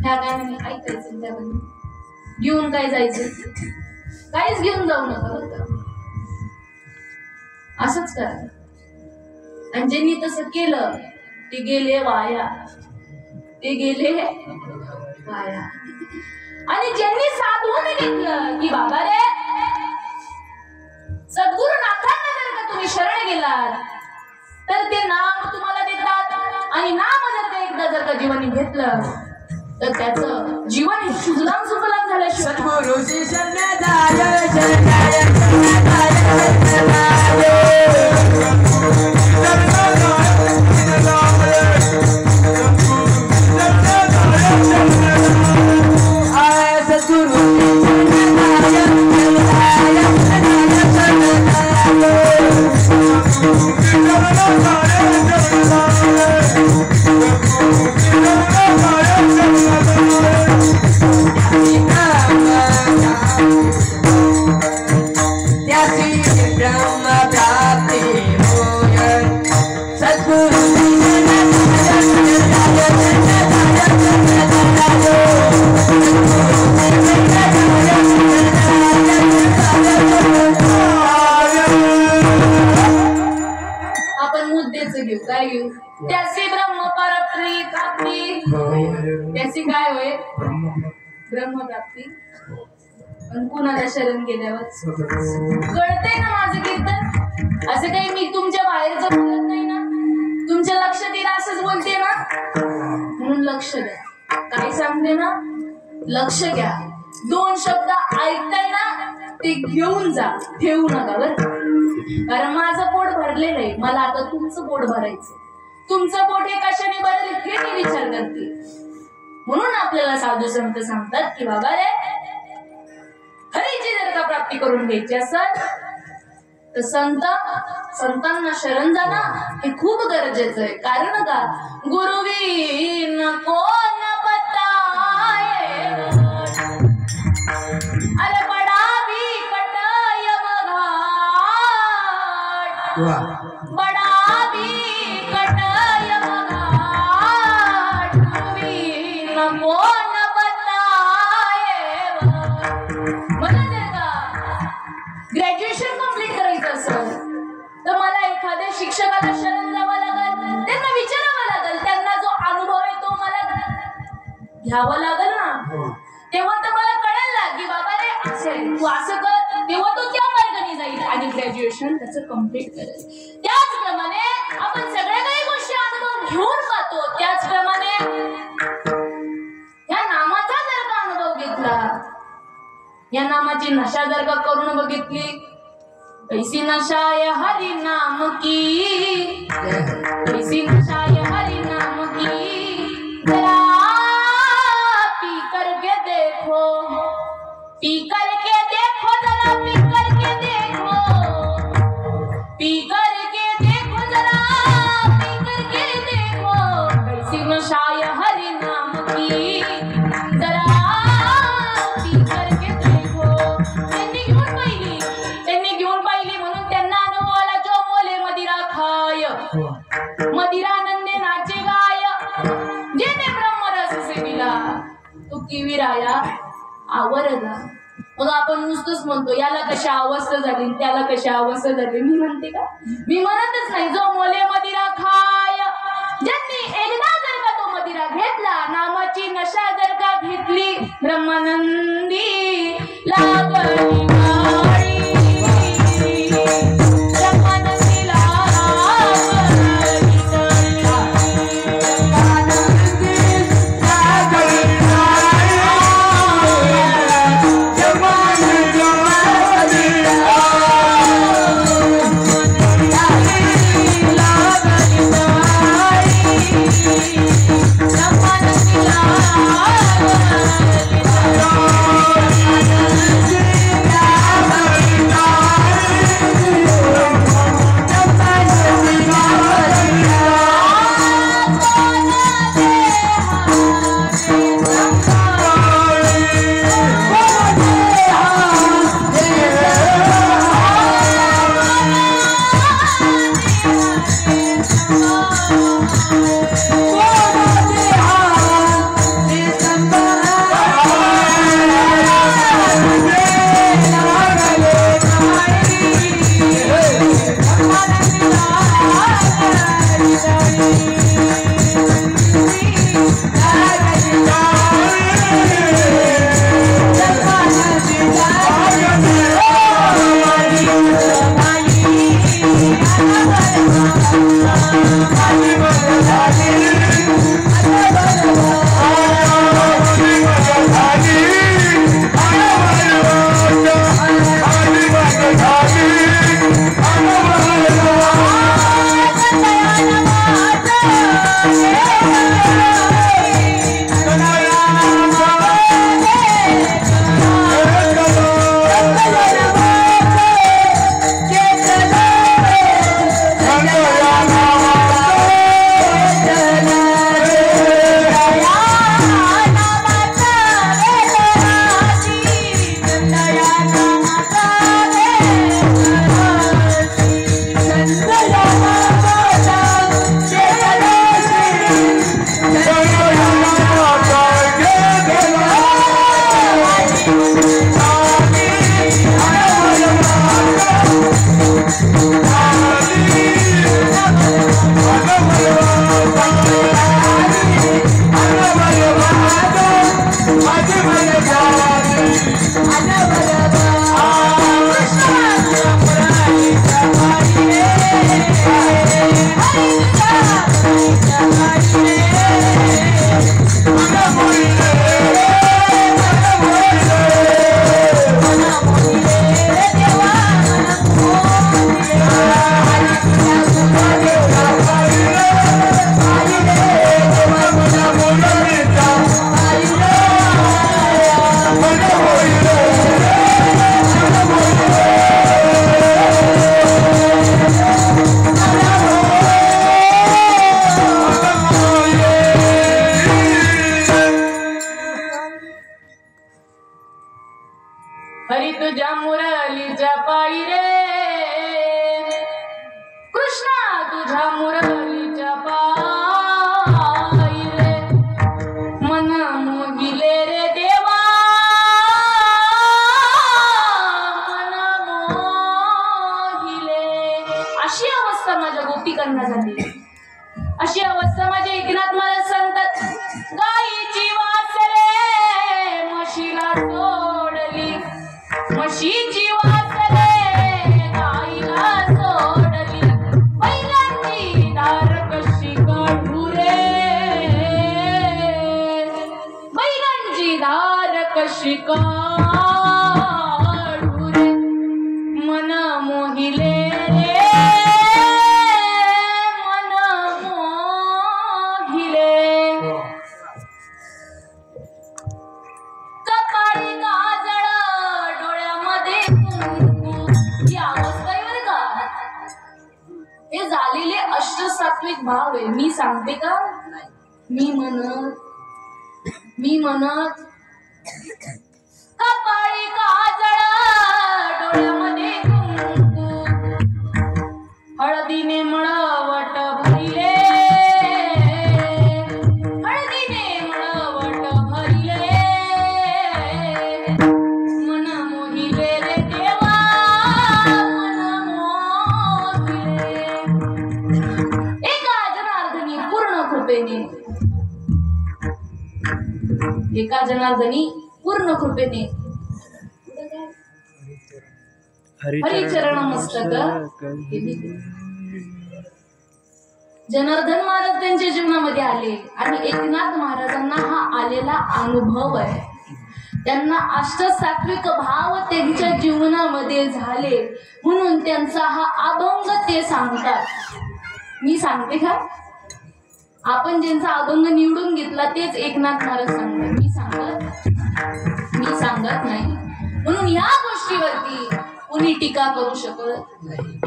ह्या कानाने ऐकायचं त्या कानाने घेऊन काय जायचं? काहीच घेऊन जाऊ नका. असंच करा. आणि ज्यांनी तसं केलं ते गेले वाया. आणि ज्यांनी साधून घेतलं की बाबा रे सद्गुरुनाथांना जर का तुम्ही शरण गेलात तर ते नाम तुम्हाला देतात. आणि नाम जर का एकदा जर का जीवानी घेतलं तर त्याचं जीवन हे सुजलाम सुफलाम झाल्याशिवाय सद्गुरुची शरण जाय शरण जाय त्याची ब्रह्मपराप्ती त्याची काय होय ब्रह्मप्राप्ती. पण कुणाला शरण गेल्यावर कळते ना माझं कीर्तन. असं काही मी तुमच्या बाहेरचं बोलत नाही ना. तुमच्या लक्षात येईल असंच बोलते ना म्हणून लक्ष द्या. काय सांगते ना लक्ष घ्या. दोन शब्द ऐकताय ना ते घेऊन जा ठेवू नका बरं. कारण माझं पोट भरलेलं आहे. मला आता तुमचं पोट भरायचं. तुमचं पोट हे कशाने भरेल हे मी विचार करते. म्हणून आपल्याला साधू संत सांगतात की बाबा रे हरीची जर का प्राप्ती करून घ्यायची असेल तर संतांना शरण जाणं हे खूप गरजेचं आहे. कारण का गुरुवीन कोण पता वा बडा बिकट यमघाटवी नको न बताये मला जर का ग्रॅज्युएशन कंप्लीट करायचं असेल तर मला एखाद्या शिक्षकाला शरण जावं लागेल, त्यांना विचारावं लागेल, त्यांना जो अनुभव आहे तो मला घ्यावं लागेल ना. तेव्हा तर मला कळेल ना की बाबा रे असं आहे, तू असं कर, तेव्हा तो त्या मार्गाने जाईल आणि ग्रॅज्युएशन त्याचं कम्प्लीट करेल. त्याचप्रमाणे आपण सगळ्या काही गोष्टी अनुभव घेऊन पाहतो. त्याचप्रमाणे या नामाचा जर का अनुभव घेतला, या नामाची नशा जर का करून बघितली, कैसी नशाय हरि नाम की, कैसी नशाय हरि नाम की, जरा पी करके देखो, पी करके देखो, जरा पी करके देखो, पी करके देखो, जरा पी करके देखो, कैसी नशाय हरि नाम की, जरा पी करके देखो. त्यांनी घेऊन पाहिली म्हणून त्यांना अनुभव आला, जो मोले मदिरा खाय, मदिरानंदे नाचे गाय, जेने ब्रह्मरस सेविला तू किविराया आवरला. मग आपण नुसतंच म्हणतो याला कशा अवस्था झाली, त्याला कशा अवस्था झाली. मी म्हणते का? मी म्हणतच नाही. जो मोले मदिरा खाय, ज्यांनी एकदा जर का तो मदिरा घेतला, नामाची नशा जर का घेतली, ब्रह्मानंदी लागली गाळी, ब्रह्मानंदी लागली गाळी. असं माझे एकनाथ महाराज सांगतात, गाईची वासरे म्हशीला सोडली, म्हशीची वासरे गाईला सोडली, बैलांची धार कशी काढू रे, बैलांची धार कशी काढू रे, मन मोहिले सात्विक भाव आहे. मी सांगते का, मी म्हणत कपाळी काजळ डोळ्यामध्ये कुंकू, हळदीने मळवट भरिले, हळदीने मळवट भरिले, मन मोहिले रे देवा, मन मोहिले. एका जनार्दनी पूर्ण कृपेने हरिचरण मस्तक. जनार्दन महाराज त्यांच्या जीवनामध्ये आले आणि एकनाथ महाराजांना हा आलेला अनुभव आहे. त्यांना अष्टसात्विक भाव त्यांच्या जीवनामध्ये झाले म्हणून त्यांचा हा अभंग ते सांगतात. मी सांगते का, आपण ज्यांचा अभंग निवडून घेतला तेच एकनाथ महाराज सांगतात. मी सांगत नाही. म्हणून या गोष्टीवरती कुणी टीका करू शकत नाही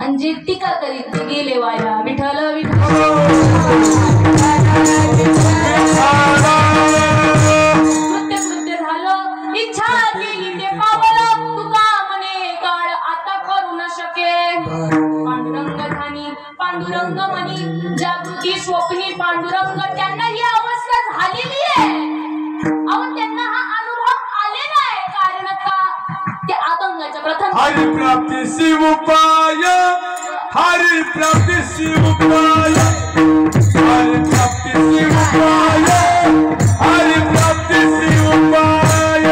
आणि जे टीका करीत ते गेले वाया. विठ्ठल विठ्ठल कृत्य झालं, इच्छा केली ते पावलं, तुका म्हणे काळ आता करू न शके. पांडुरंग धानी पांडुरंग म्हणी, जागृती स्वप्नी पांडुरंग, त्यांना ही अवस्था झालेली आहे. अहो त्यांना हा अनुभव आलेला आहे. कारण का, ते अभंगाच्या प्रथम हरि प्राप्ती शिव उपाय, हरि प्राप्ती शिव उपाय, हरि प्राप्ती शिव उपाय, हरि प्राप्ती शिव उपाय,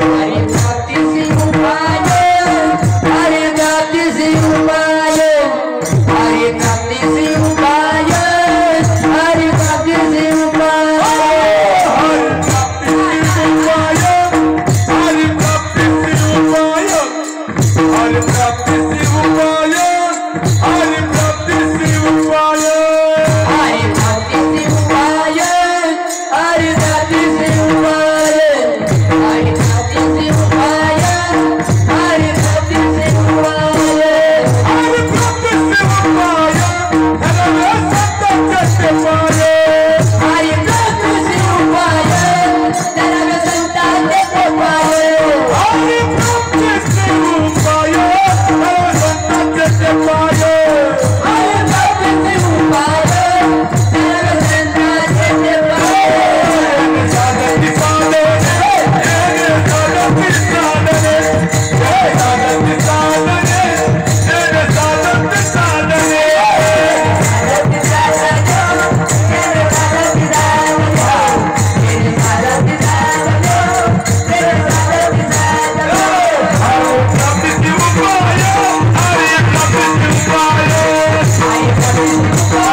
हरि प्राप्ती शिव उपाय, हरि प्राप्ती शिव उपाय, हरि प्राप्ती शिव उपाय, हरि प्राप्ती शिव उपाय, हरि प्राप्ती शिव उपाय, हरि प्राप्ती शिव उपाय, हरि प्राप्ती शिव उपाय, हरि प्राप्ती शिव उपाय, हरि प्राप्ती शिव उपाय, हरि प्राप्ती शिव उपाय, हरि प्राप्ती शिव उपाय, हरि प्राप्ती शिव उपाय, धर्म सत्य पाय, हरि प्राप्ती शिव उपाय, धर्म संताचे पाय, हरि प्राप्ती शिव उपाय, धर्म सत्य पाय, हरि प्राप्ती शिव उपाय, धर्म संताचे पाय. साधकी साधने, साधकी साधने, साधकी साधने, साधकी साधने, प्राप्ती शिव उपाय, हरि प्राप्ती शिव उपाय, हरि प्राप्ती शिव उपाय,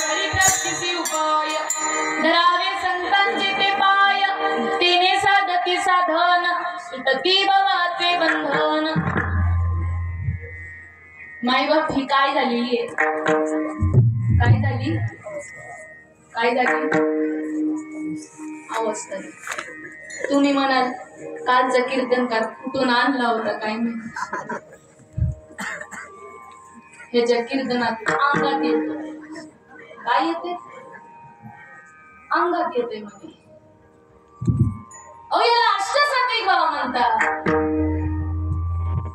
हरिप्राप्तीचे उपाय, धरावे संतांचे ते पाय, तेने साधकी साधन, सुटती भवाचे बंधन. मायबाप ही काय झालेली आहे? काय झाली? असतं. तुम्ही म्हणाल कालचं कीर्तनकार कुठून आणला होता काय नाही, ह्याच्या कीर्तनात अंगात येत. काय येते? अंगात येते म्हणे. अहो याला अष्टसात्विक भाव म्हणतात.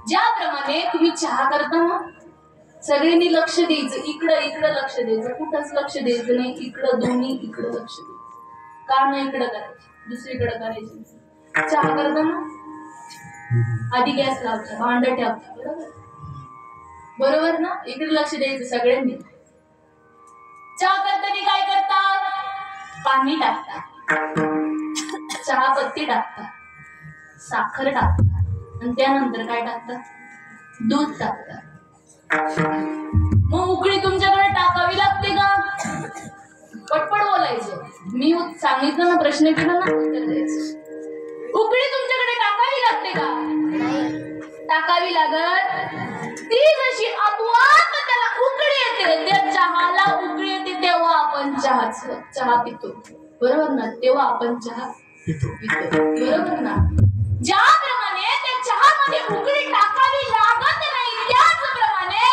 ज्याप्रमाणे तुम्ही चहा करताना सगळ्यांनी लक्ष द्यायचं, इकडं इकडं लक्ष द्यायचं, कुठंच लक्ष द्यायचं नाही, इकडं दोन्ही इकडं लक्ष द्यायचं. का नाही इकडं करायचं, दुसरीकडे करायचं. चहा करताना आधी गॅस लावता, भांड ठेवता, बरोबर बरोबर ना, इकडे लक्ष द्यायचं सगळ्यांनी. चहा करताना काय करतात? पाणी टाकतात, चहा पत्ती टाकतात, साखर टाकतात आणि त्यानंतर काय टाकतात? दूध टाकतात. मग उकळी तुमच्याकडे टाकावी लागते का? पटपट बोलायचं. मी सांगितलं ना, प्रश्न केला ना, उत्तर द्यायचं. उकळी तुमच्याकडे टाकावी लागते का? टाकावी लागत. ती जशी आपोआप त्याला उकळी येते, त्या चहाला उकळी येते, तेव्हा आपण चहा पितो, बरोबर ना? तेव्हा आपण चहा पितो, बरोबर ना? ज्याप्रमाणे त्या चहामध्ये उकळी टाकावी लागत नाही, त्याचप्रमाणे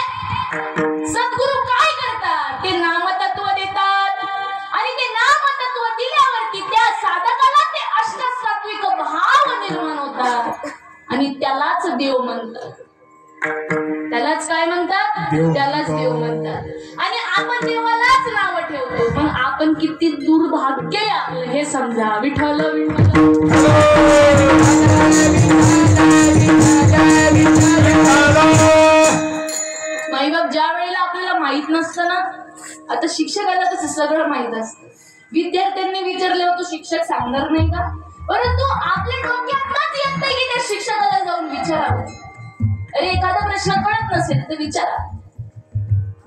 सद्गुरु काय करतात? ते नामतत्व देतात आणि ते नामतत्व दिल्यावरती त्या साधकाला ते अष्टसात्विक भाव निर्माण होतात आणि त्यालाच देव म्हणतात. त्यालाच काय म्हणतात? त्यालाच देव म्हणतात. आणि आपण देवालाच नाव ठेवतो, पण आपण किती दुर्भाग्य आपलं हे समजा. विठ्ठल माईबाप ज्या वेळेला आपल्याला माहित नसतं ना, आता शिक्षकाला तसं सगळं माहित असतं. विद्यार्थ्यांनी विचारल्यावर तो शिक्षक सांगणार नाही का? परंतु आपल्या डोक्यातच येत नाही की त्या शिक्षकाला जाऊन विचारावं. अरे एखादा प्रश्न कळत नसेल तर विचारा,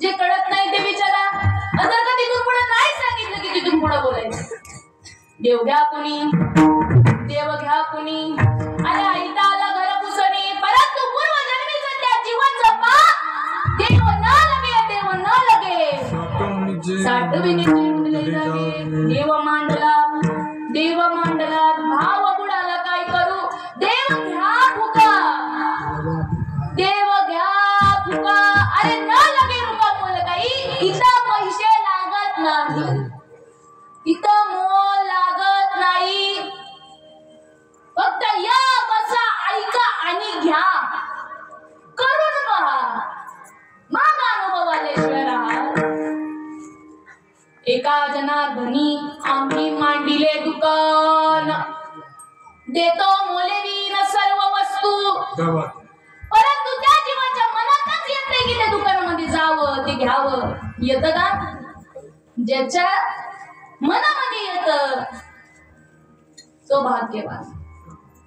जे कळत नाही ते विचारा. जर का तिथून पुढे नाही सांगितलं की तिथून पुढे बोलायचं. देव घ्या कुणी, देव घ्या कुणी, अरे आईता आला घर पुसणी, परंतु पूर्वजन्मीचं त्या जीवाचं पाप देव न लगे, देव न लगे. साठविणी चिरमुले जागे, देव मांडला, देव मांडला, भाव बुडाला काय करू? देव घ्या फुका, देव घ्या फुका. अरे न लगे रुका मोल काही, इथं पैसे लागत नाही, इथं मोल लागत नाही. फक्त या बसा, ऐका आणि घ्या, करून पहा, मग अनुभव आल्याशिवाय राहा. एका जनार्दनी आम्ही मांडिले दुकान, देतो मोलेवीन सर्व वस्तू. परंतु त्या जीवाच्या मनातच येत नाही की त्या दुकानामध्ये जावं, ते घ्यावं. येतं का? ज्याच्या मनामध्ये येतं तो भाग्यवान.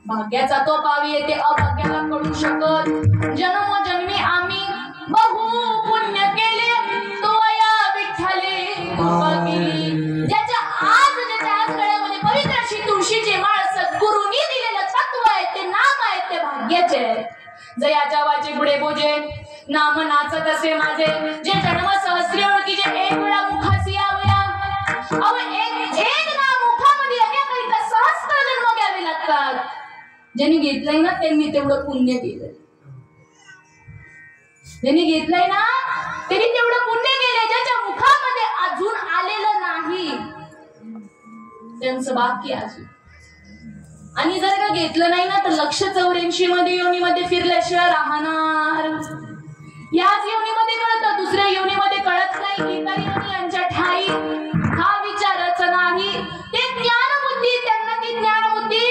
भाग्याचा तो पावी येते, अभाग्याला कळू शकत. जन्मोजन्मी आम्ही बहु पुण्य केले, तो या विठ्ठले कृपा केली. ज्याच्या आज गळ्यामध्ये पवित्र अशी तुळशीची माळ सद्गुरूंनी दिलेलं तत्व आहे, ते नाम आहे, ते भाग्याचे आहे. जयाच्या वाचे पुढे बोजे, नाम नाचत असे माझे, जे जन्म सहस्री ओळखीचे, एक वेळा मुखासी यावया. अहो एक ना मुखामध्ये येण्याकरिता सहस्त्र जन्म घ्यावे लागतात. ज्यांनी घेतलंय ना त्यांनी तेवढं पुण्य केलं, ज्यांनी घेतलंय ना त्यांनी तेवढं पुण्य केलंय. ज्याच्या मुखामध्ये अजून आलेलं नाही त्यांचं बाकी अजून. आणि जर का घेतलं नाही ना तर 184 मध्ये योनीमध्ये फिरल्याशिवाय राहणार. याच योनीमध्ये कळतं, दुसऱ्या योनीमध्ये कळत नाही. इतर योनी ठाई हा विचारच नाही. ते ज्ञानबुद्धी, त्यांना ती ज्ञानबुद्धी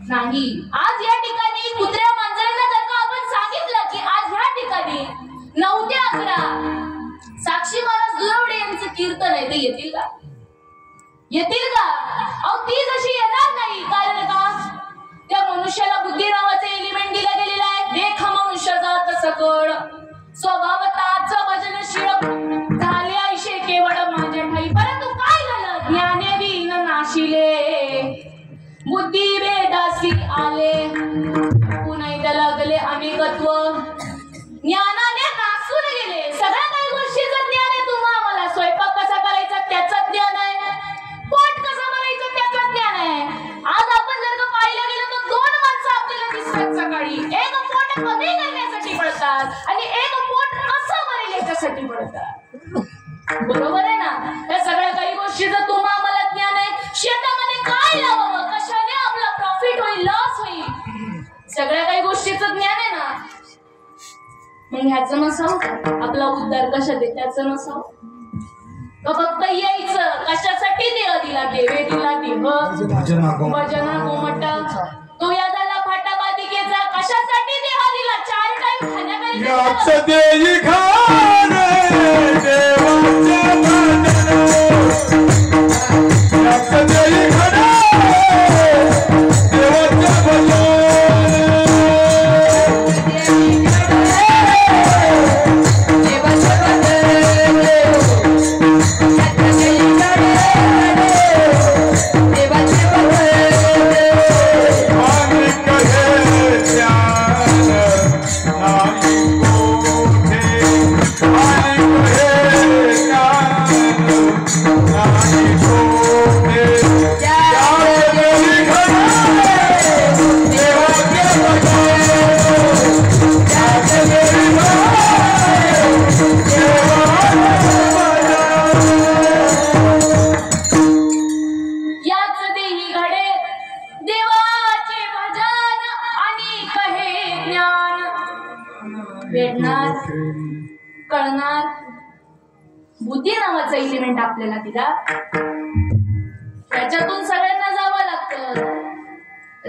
नाही. आज या ठिकाणी कुत्र्या मांजरांना जर का आपण सांगितलं की आज ह्या ठिकाणी 9 ते 11 साक्षी महाराज दुरावडे यांचं कीर्तन आहे, ते येतील का? येतील का? अहो ती जशी येणार नाही. कारण का? त्या मनुष्याला बुद्धी नावाचे एलिमेंट दिला गेलेला आहे. देख मनुष्य जात सकळ, स्वभावताच भजनशील झाले ऐशे केवळ माझ्या ठाई. परंतु काय झालं? ज्ञाने विन नाशिले, बुद्धी वेदासी आले, पुन्हा लागले अनेकत्व. ज्ञानाने नासून गेले. सगळ्या काही गोष्टीचं ज्ञान आहे तुम्हाला. स्वयंपाक कसा करायचा त्याचं ज्ञान आहे, पोट कसं भरायचं त्याचं ज्ञान कशासाठी पडतात? बरोबर आहे ना? या सगळ्या काही गोष्टीचं तुम्हाला मला ज्ञान आहे. शेतामध्ये काय लावावं, कशाने आपला प्रॉफिट होईल, लॉस होईल, सगळ्या काही गोष्टीचं ज्ञान आहे ना. मग ह्याचं नसावं का? आपला उद्धार कशात आहे त्याचं नसावं का? फक्त यायचं कशासाठी? देह दिला, देवे दिला देह, भजना गोमटा तो या झाला फाटा बाधिकेचा. कशासाठी देह दिला? 4 टाइम खाण्याकरिता. देई खान देवाचे भजन, देई खान देवाचे भजन. कळणार. बुद्धी नावाचा एलिमेंट आपल्याला दिला, त्याच्यातून सगळ्यांना जावं लागतं.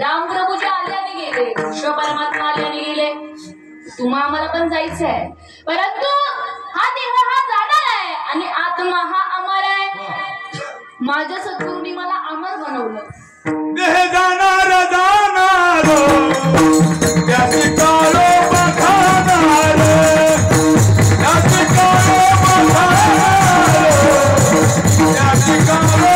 रामप्रभूच्या आल्याने गेले, कृष्ण परमात्मा आल्याने गेले, तुम्हा आम्हाला पण जायचं आहे. परंतु हा देह हा जाणार आहे आणि आत्मा हा अमर आहे. माझ्या सद्गुरूंनी मला अमर बनवलं. देह जाणार जाणार त्याची काळो बघाणार, त्याची काळो बघाणार, त्याची काळो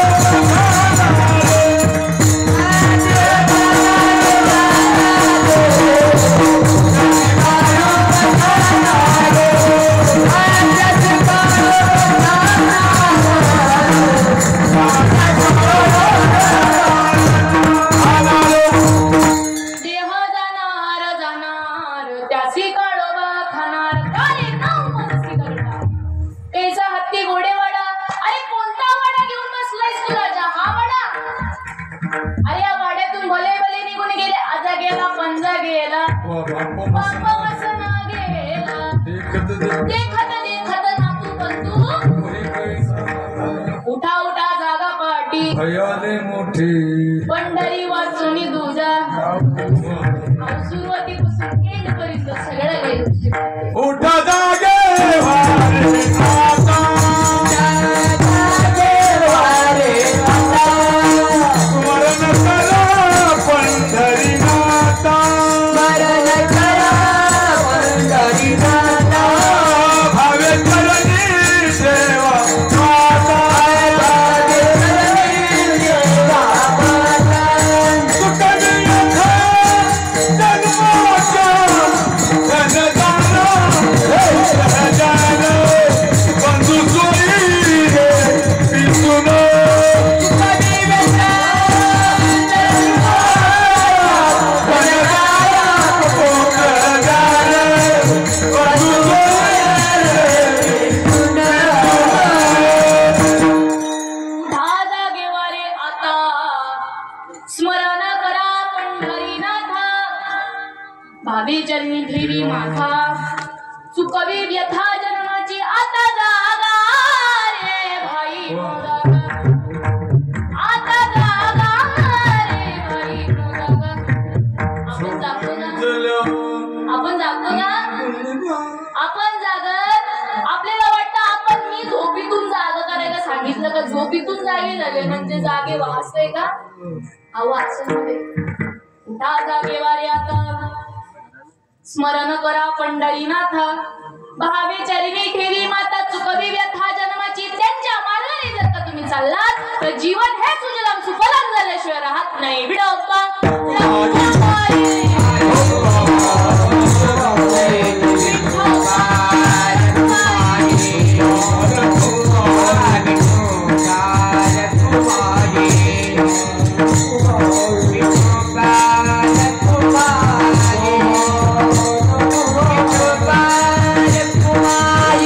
पंढरी वाचून दुजा सुरुवातीपासून एंड पर्यंत सगळ्या काही उठा जागे झोपीतून जागे झाले म्हणजे जागे वाचते का? उठा जागे वारे आता, स्मरण करा पंढरीनाथ, भावे चरणी ठेवी माता, चुकवी व्यथा जन्माची. त्यांच्या मार्गाने जर का तुम्ही चाललात तर जीवन हे सुजलाम सुफलाम झाल्याशिवाय राहत नाही. विडोबा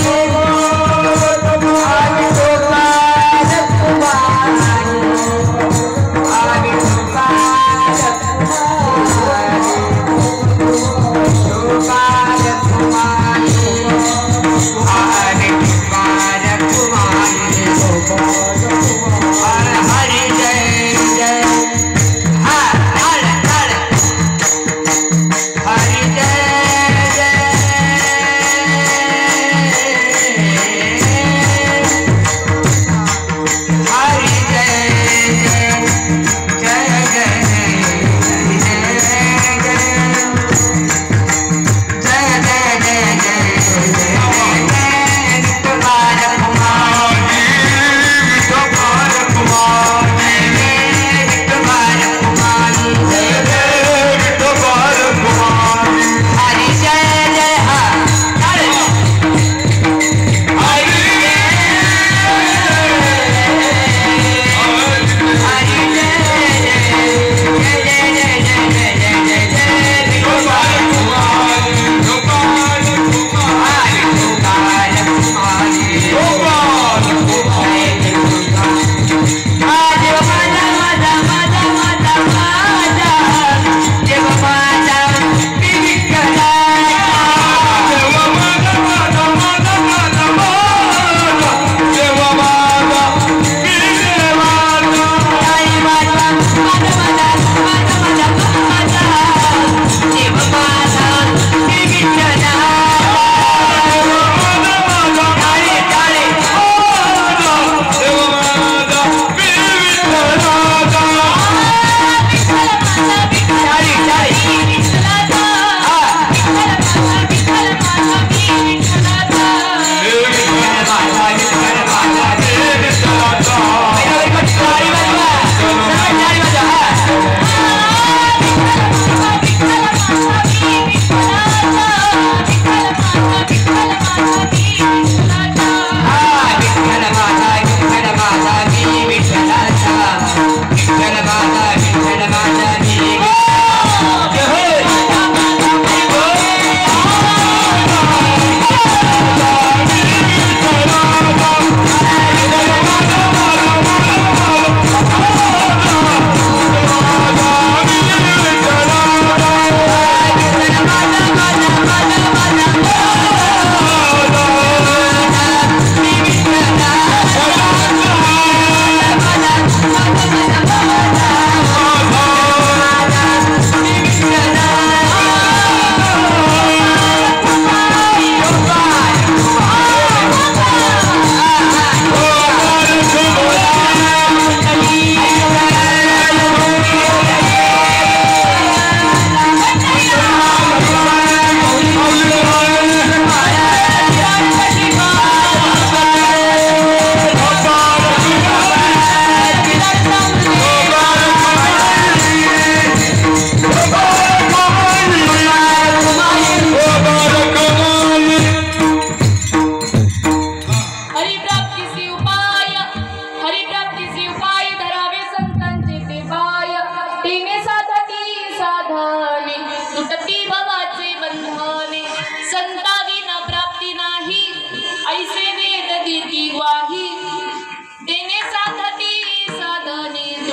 Yeah.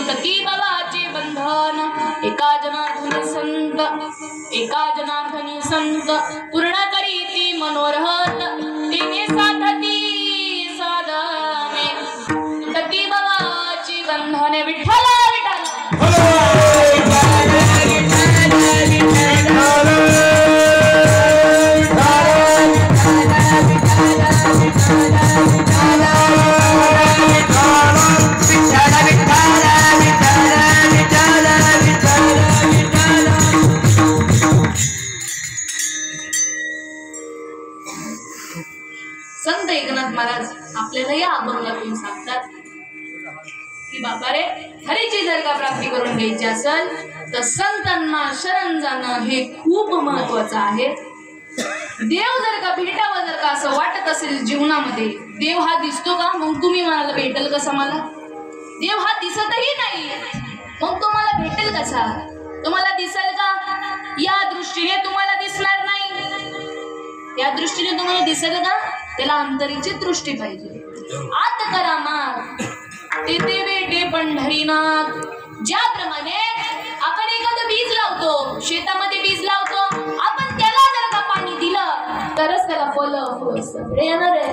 तती बाबाचे बंधन एका जनार्दनी संत पूर्ण करीती मनोरहत तिने साधती साधने तती बाबाची बंधने विठ्ठल संत एकनाथ महाराज आपल्याला या अभंगातून सांगतात की बाबा रे हरीची जर का प्राप्ती करून घ्यायची असेल तर संतांना शरण जाणं हे खूप महत्वाचं आहे. देव जर का भेटावं जर का असं वाटत असेल जीवनामध्ये, देव हा दिसतो का? मग तुम्ही मला भेटेल कसा? मला देव हा दिसतही नाही, मग तुम्हाला भेटेल कसा? तुम्हाला दिसेल का? या दृष्टीने तुम्हाला दिसणार नाही. या दृष्टीने तुम्हाला दिसेल का? त्याला अंतरीची दृष्टी पाहिजे. आत करा माग तेथे भेटे पंढरीनाथ. ज्याप्रमाणे आपण एखादं बीज लावतो, शेतामध्ये बीज लावतो, आपण त्याला जर का पाणी दिलं तरच त्याला फळ सगळे येणार आहे.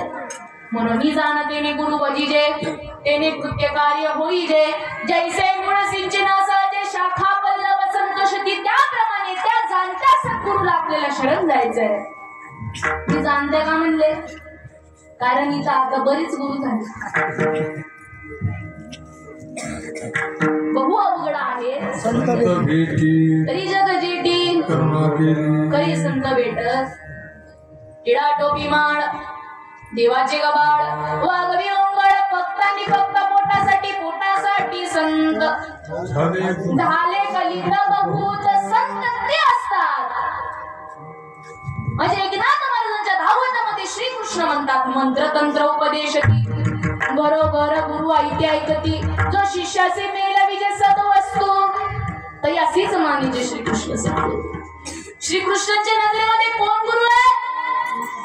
म्हणून ही जाण तेने गुरु बजीजे तेने कृत्य कार्य होईजे. जैसे मूळ सिंचनाचा जे शाखा पल्लव संतोषती, त्याप्रमाणे त्या जाणत्या सद्गुरूला आपल्याला शरण जायचंय. मी जाणते का म्हणले? कारण इथं आता बरीच गुरु झाले, बहु अवघड आहे. तरी जग जेटी करी संत भेटस. टिळा टोपी माळ देवाचे गबाळ वागवी ओंगळ फक्तानी फक्त पोटासाठी संत झाले कलिंग बहुत संत ते असतात. म्हणजे एकनाथ महाराजांच्या भागवतामध्ये श्रीकृष्ण म्हणतात मंत्र तंत्र उपदेशती बरोबर गुरु ऐते ऐकती. जो शिष्याचे मेल विजय सद्वस्तू तरी अशीच मानिजे श्रीकृष्ण सद्गुरु. श्रीकृष्णांच्या नजरेमध्ये कोण गुरु आहे?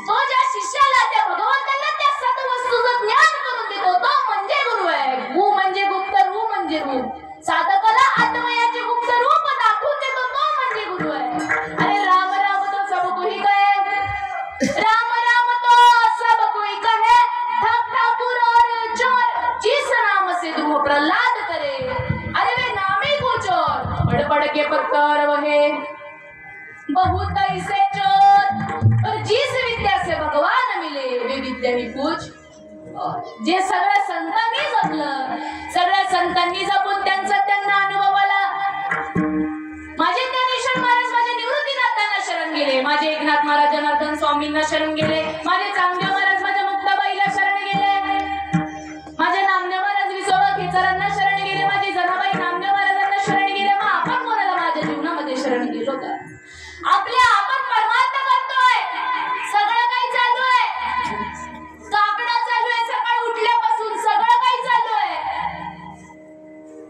तो ज्या शिष्याला त्या भगवंताला त्या सद्वस्तूचं ज्ञान करून देतो तो म्हणजे गुरु आहे. गु म्हणजे गुप्त, रू म्हणजे रूप. साधकाला आत्मयाचे गुप्त रूप दाखवून देतो तो म्हणजे गुरु आहे. अरे राम राम तो सब कोई कहे, राम राम तो सब कोई कहे, ठाकुर और चोर जिस नाम से ध्रुव प्रहलाद करे. अरे वे नामे को चोर पढ़ पढ़ के पत्थर वहे बहुत ऐसे चोर और जिस विद्या से भगवान मिले वे विद्या ही पूछ. जे सगळ्या संतांनी जपलं, सगळ्या संतांनी जपून त्यांना अनुभव आला. माझे ज्ञानेश्वर महाराज माझे निवृत्तीनाथांना शरण गेले, माझे एकनाथ महाराज जनार्दन स्वामींना शरण गेले, माझे चांगदेव महाराज माझ्या मुक्ताबाईला शरण गेले, माझे नामदेव महाराज विसोबा खेचरांना शरण गेले, माझे जनाबाई नामदेव महाराजांना शरण गेले. मग आपण कोणाला माझ्या जीवनामध्ये शरण गेलो का? आपण परमार्थ करतोय, सगळं काही चालू आहे, कापडा चालू आहे, सकाळ उठल्यापासून सगळं काही चालू आहे.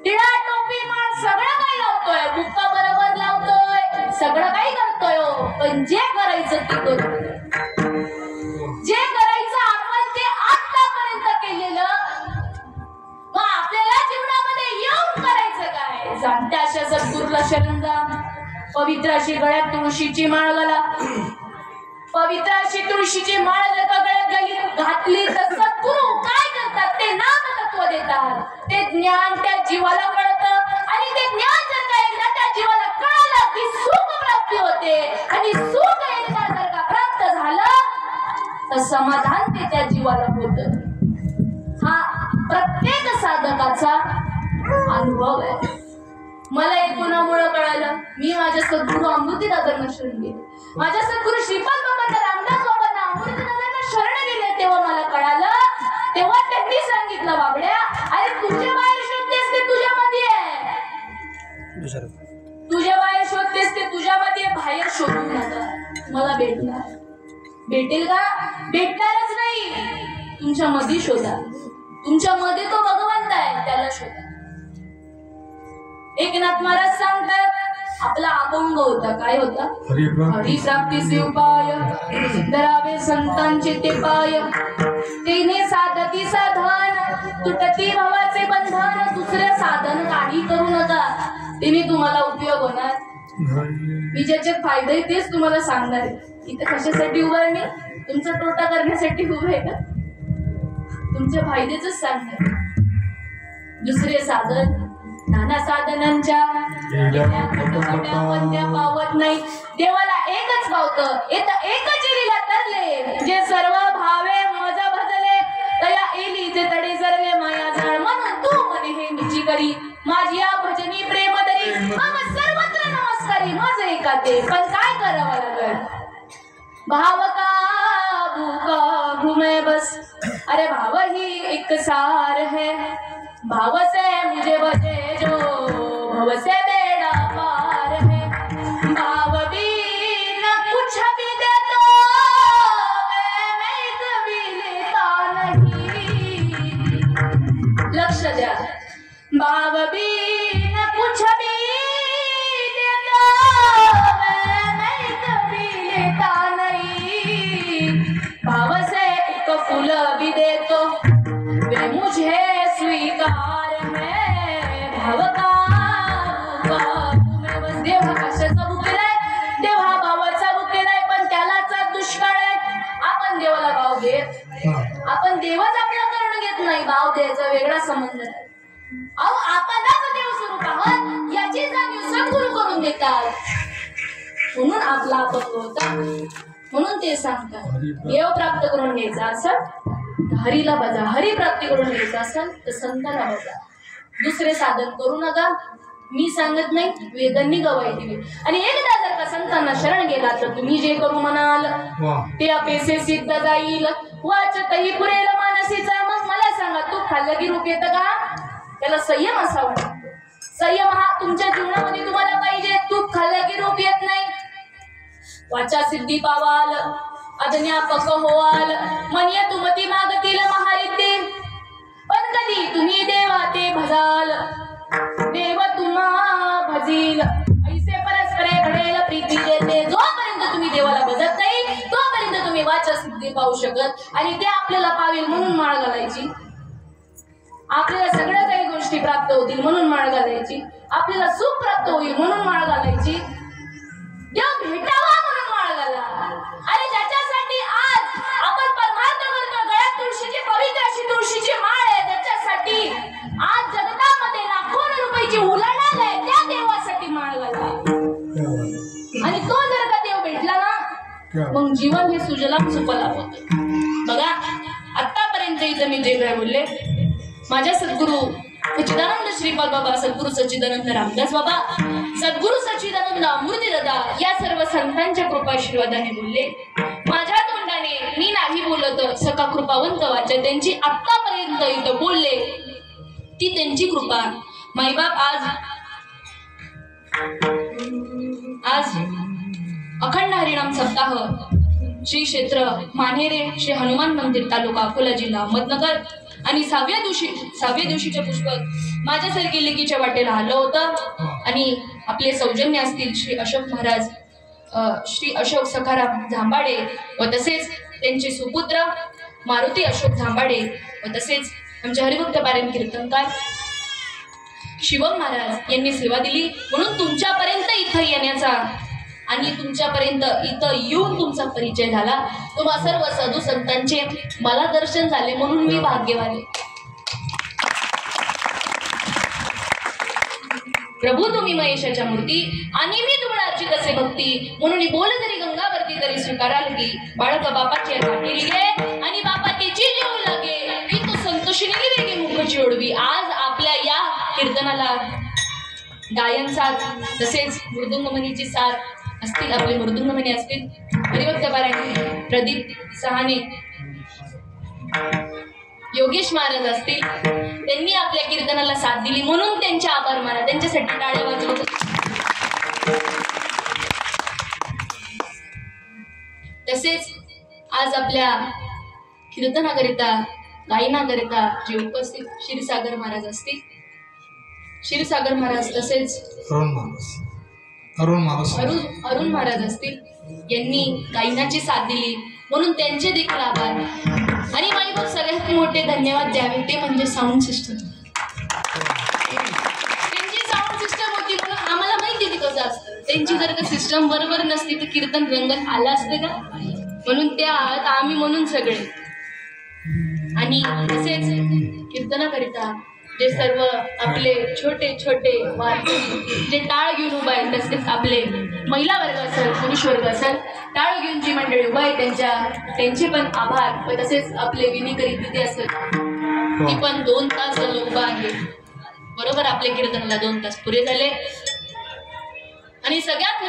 टिळा टोपी माळ सगळं काही लावतोय, बुक्का बरोबर लावतोय, सगळं काही करतोय. पण जे करायचं ते करू. जे करायचं आपण ते आतापर्यंत केलेलं, मग आपल्याला जीवनामध्ये येऊन करायचं काय? जाणत्या अशा सद्गुरूला शरण जा. पवित्र अशी गळ्यात तुळशीची माळ घाला. पवित्र अशी तुळशीची माळ जर का गळ्यात घातली तर सद्गुरू काय करतात? ते नाम तत्व देतात. ते ज्ञान त्या जीवाला कळतं आणि ते ज्ञान जर का एकदा त्या जीवाला कळलं की सुख प्राप्ती होते. आणि सुख एकदा जर का प्राप्त झालं तर समाधान ते त्या जीवाला होतं. हा प्रत्येक साधकाचा अनुभव आहे. मला हे कोणामुळे कळालं? मी माझ्या सद्गुरू अमृतीदादांना शरण गेले, माझ्या सद्गुरू श्रीपाद बाबांना, रामदास बाबांना, अमृतीदादांना शरण गेले. तेव्हा मला कळालं, तेव्हा त्यांनी सांगितलं बाबड्या अरे तुझ्या बाहेर शोधतेस ते तुझ्यामध्ये आहे, तुझ्या बाहेर शोधतेस ते तुझ्यामध्ये बाहेर शोधू नका. मला भेटणार, भेटेल का? भेटणारच नाही. तुमच्या मध्ये शोधा. तुमच्या मध्ये तो भगवंत आहे, त्याला शोधा. एकनाथ महाराज सांगतात आपला अभंग होता. काय होता? हरिप्राप्ती उपाय सुंदरा पडावे संतांचे ते पाय, तिने साधती साधन तुटती भावाचे बंधन, दुसरे साधन काही करू नका, तिने तुम्हाला उपयोग होणार. मी ज्याचे फायदे आहे तेच तुम्हाला सांगणार आहे. इथे कशासाठी उभा आहे मी? तुमचा तोटा करण्यासाठी उभा आहे का? तुमच्या फायद्याच सांगणार. दुसरे साधन नाना साधनांच्या त्या पावत नाही. देवाला एकच पावतं, येतं एकच एलीला तरले, जे सर्व भावे मजा भजले, तया एली जे तडे सरले माया झाड. म्हणून तू म्हणे हे मिची करी, माझी या भजनी प्रेम दरी, मग सर्वत्र नमस्कारी माझे एका ते. पण काय करावं लागल? भाव का भूका घुमे बस, अरे भाव ही एक सार है, भाव से मुझे बजे जो भव से बेड़ा पार है. भाव भी न कुछ भी दे दो मैं कभी लेता नहीं. लक्ष द्या. भाव भी न कुछ भी दे दो मैं कभी लेता नहीं. भाव से एक फूल भी दे तो वे मुझे स्वीकार है. भाव का तुम्ही बस. देव हा कशाचा बुकेलाय? देव हा भावाचा बुकेलाय, पण त्यालाच दुष्काळ आहे. आपण देवाला भाव घेत, आपण देवच आपला करून घेत नाही. भाव द्यायचा वेगळा संबंध आहे. अहो आपणच देव स्वरूप आहोत याची जाणीव सद्गुरू करून देतात. म्हणून आपला अपत्व होता. म्हणून ते सांगतात देव प्राप्त करून घ्यायचा असं हरीला बजा, हरी प्राप्ती करून घ्यायचं असेल तर संतांना बजा. दुसरे साधन करू नका. मी सांगत नाही, वेदांनी गवाही दिली. आणि एकदा जर का संतांना शरण गेला तर तुम्ही जे करू म्हणाल ते अपेसे सिद्ध जाईल. वाचतही पुरेल मानसीचा. मग मला सांगा, तू खाल्लं की रूप येतं का? त्याला संयम असावा. संयम हा तुमच्या जीवनामध्ये तुम्हाला पाहिजे. तूप खाल्लं की रूप येत नाही. वाचा सिद्धी पावाल, अज्ञापक होवाल, मनिय तुमती मागतील महारिद्धी. पण कधी तुम्ही देवा ते भजाल, देव तुम्हा भजील. ऐसे परस्परे घडेल प्रीती देते. जोपर्यंत तुम्ही देवाला भजत नाही तोपर्यंत तुम्ही वाचा सिद्धी पाहू शकत. आणि ते आपल्याला पावेल म्हणून माळ घालायची. आपल्याला सगळ्या काही गोष्टी प्राप्त होतील म्हणून माळ घालायची. आपल्याला सुख प्राप्त होईल म्हणून माळ घालायची. देव भेटावा म्हणून माळ घाला. आणि ज्याच्यासाठी आज आपण परमार्थ करतो, गळ्यात तुळशीची पवित्र अशी तुळशीची माळ आहे, त्याच्यासाठी आज जगतामध्ये लाखों रुपयाची उलाढाल आहे, त्या देवासाठी माळ घाला. आणि तो जर का देव भेटला ना मग जीवन हे सुजलाम सुफलाम होतं. बघा आतापर्यंत इथं मी जे काय बोलले, माझ्या सद्गुरू सच्चिदानंद श्रीपाद बाबा, सद्गुरू सच्चिदानंद रामदास बाबा, सद्गुरू सच्चिदानंद मूर्ती दादा या सर्व संतांच्या कृपाशीर्वादाने बोलले. माझ्या तोंडाने मी नाही बोलत, सका कृपावंत वाचा त्यांची आतापर्यंत इथं बोलले ती त्यांची कृपा. माईबाप आज अखंड हरिनाम सप्ताह श्री क्षेत्र मानेरे श्री हनुमान मंदिर तालुका अकोला जिल्हा अहमदनगर आणि सहाव्या दिवशीच्या पुष्पक माझ्यासारखी लेकीच्या वाटेला आलं होतं. आणि आपले सौजन्य असतील श्री अशोक महाराज, श्री अशोक सखाराम झांबाडे व तसेच त्यांचे सुपुत्र मारुती अशोक झांबाडे व तसेच आमचे हरिभक्त पारायण कीर्तनकार शिवम महाराज यांनी सेवा दिली. म्हणून तुमच्यापर्यंत इथं येण्याचा आणि तुमच्यापर्यंत इथं येऊन तुमचा परिचय झाला. तुम्हा सर्व साधू संतांचे मला दर्शन झाले म्हणून मी भाग्यवान. प्रभू तुम्ही महेशाच्या मूर्ती आणि मी तुम्हाला अर्चित असे भक्ती. म्हणून बोल जरी गंगावरती तरी स्वीकाराल की बाळक बापाची आणि बापा त्याची जीव लागे ती तो संतोषिनी वेगे मुखची ओढवी. आज आपल्या या कीर्तनाला गायन साथ तसेच मृदुंगमणीची साथ असतील, आपले मृदुंगमणी असतील, हरिभक्त पारायण प्रदीप सहाने, योगेश महाराज असतील, त्यांनी आपल्या कीर्तनाला साथ दिली म्हणून त्यांचे आभार माना. त्यांच्यासाठी टाळ्या वाजवत. तसेच आज आपल्या कीर्तनाकरिता गायनाकरिता जे उपस्थित क्षीरसागर महाराज असतील, क्षीरसागर महाराज तसेच अरुण महाराज असतील, यांनी गायनाची साथ दिली म्हणून त्यांचे देखील आभार. आणि माई बाप सगळ्यात मोठे धन्यवाद द्यावे ते म्हणजे साऊंड सिस्टम. त्यांची साऊंड सिस्टम होती म्हणून आम्हाला माहिती होती कसं असतं. त्यांची जर का सिस्टम बरोबर नसती तर कीर्तन रंगत आलं असतं का. म्हणून त्या आहात आम्ही म्हणून सगळे. आणि तसेच कीर्तनाकरिता जे सर्व आपले छोटे छोटे वारकरी जे टाळ घेऊन उभा आहेत, तसेच आपले महिला वर्ग असेल पुरुष वर्ग असेल टाळ घेऊन जी मंडळी उभा आहे त्यांचे पण आभार. व तसेच आपले विणीकरी तिथे असेल ती पण 2 तास झालं उभा आहे. बरोबर आपल्या कीर्तनाला 2 तास पुरे झाले. आणि सगळ्यात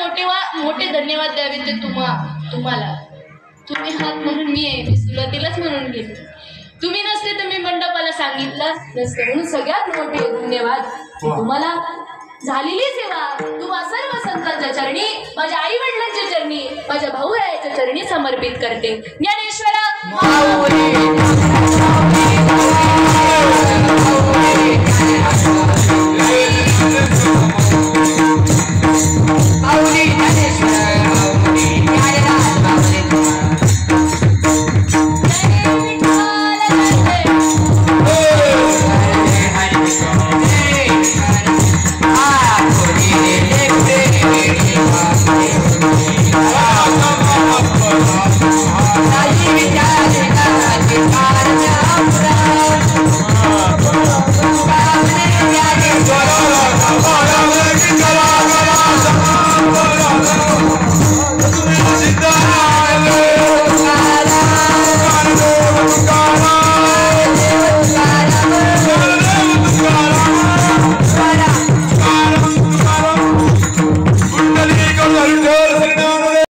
मोठे धन्यवाद द्यावे ते तुम्हाला. तुम्ही हात म्हणून मी आहे, मी सुरुवातीलाच म्हणून गेले. तुम्ही नसते तर मी मंडपाला सांगितलं नसतं. म्हणून सगळ्यात मोठे धन्यवाद तुम्हाला. झालेली सेवा तुम्हा सर्व संतांच्या चरणी, माझ्या आई वडिलांच्या चरणी, माझ्या भाऊरायाच्या चरणी समर्पित करते. ज्ञानेश्वरा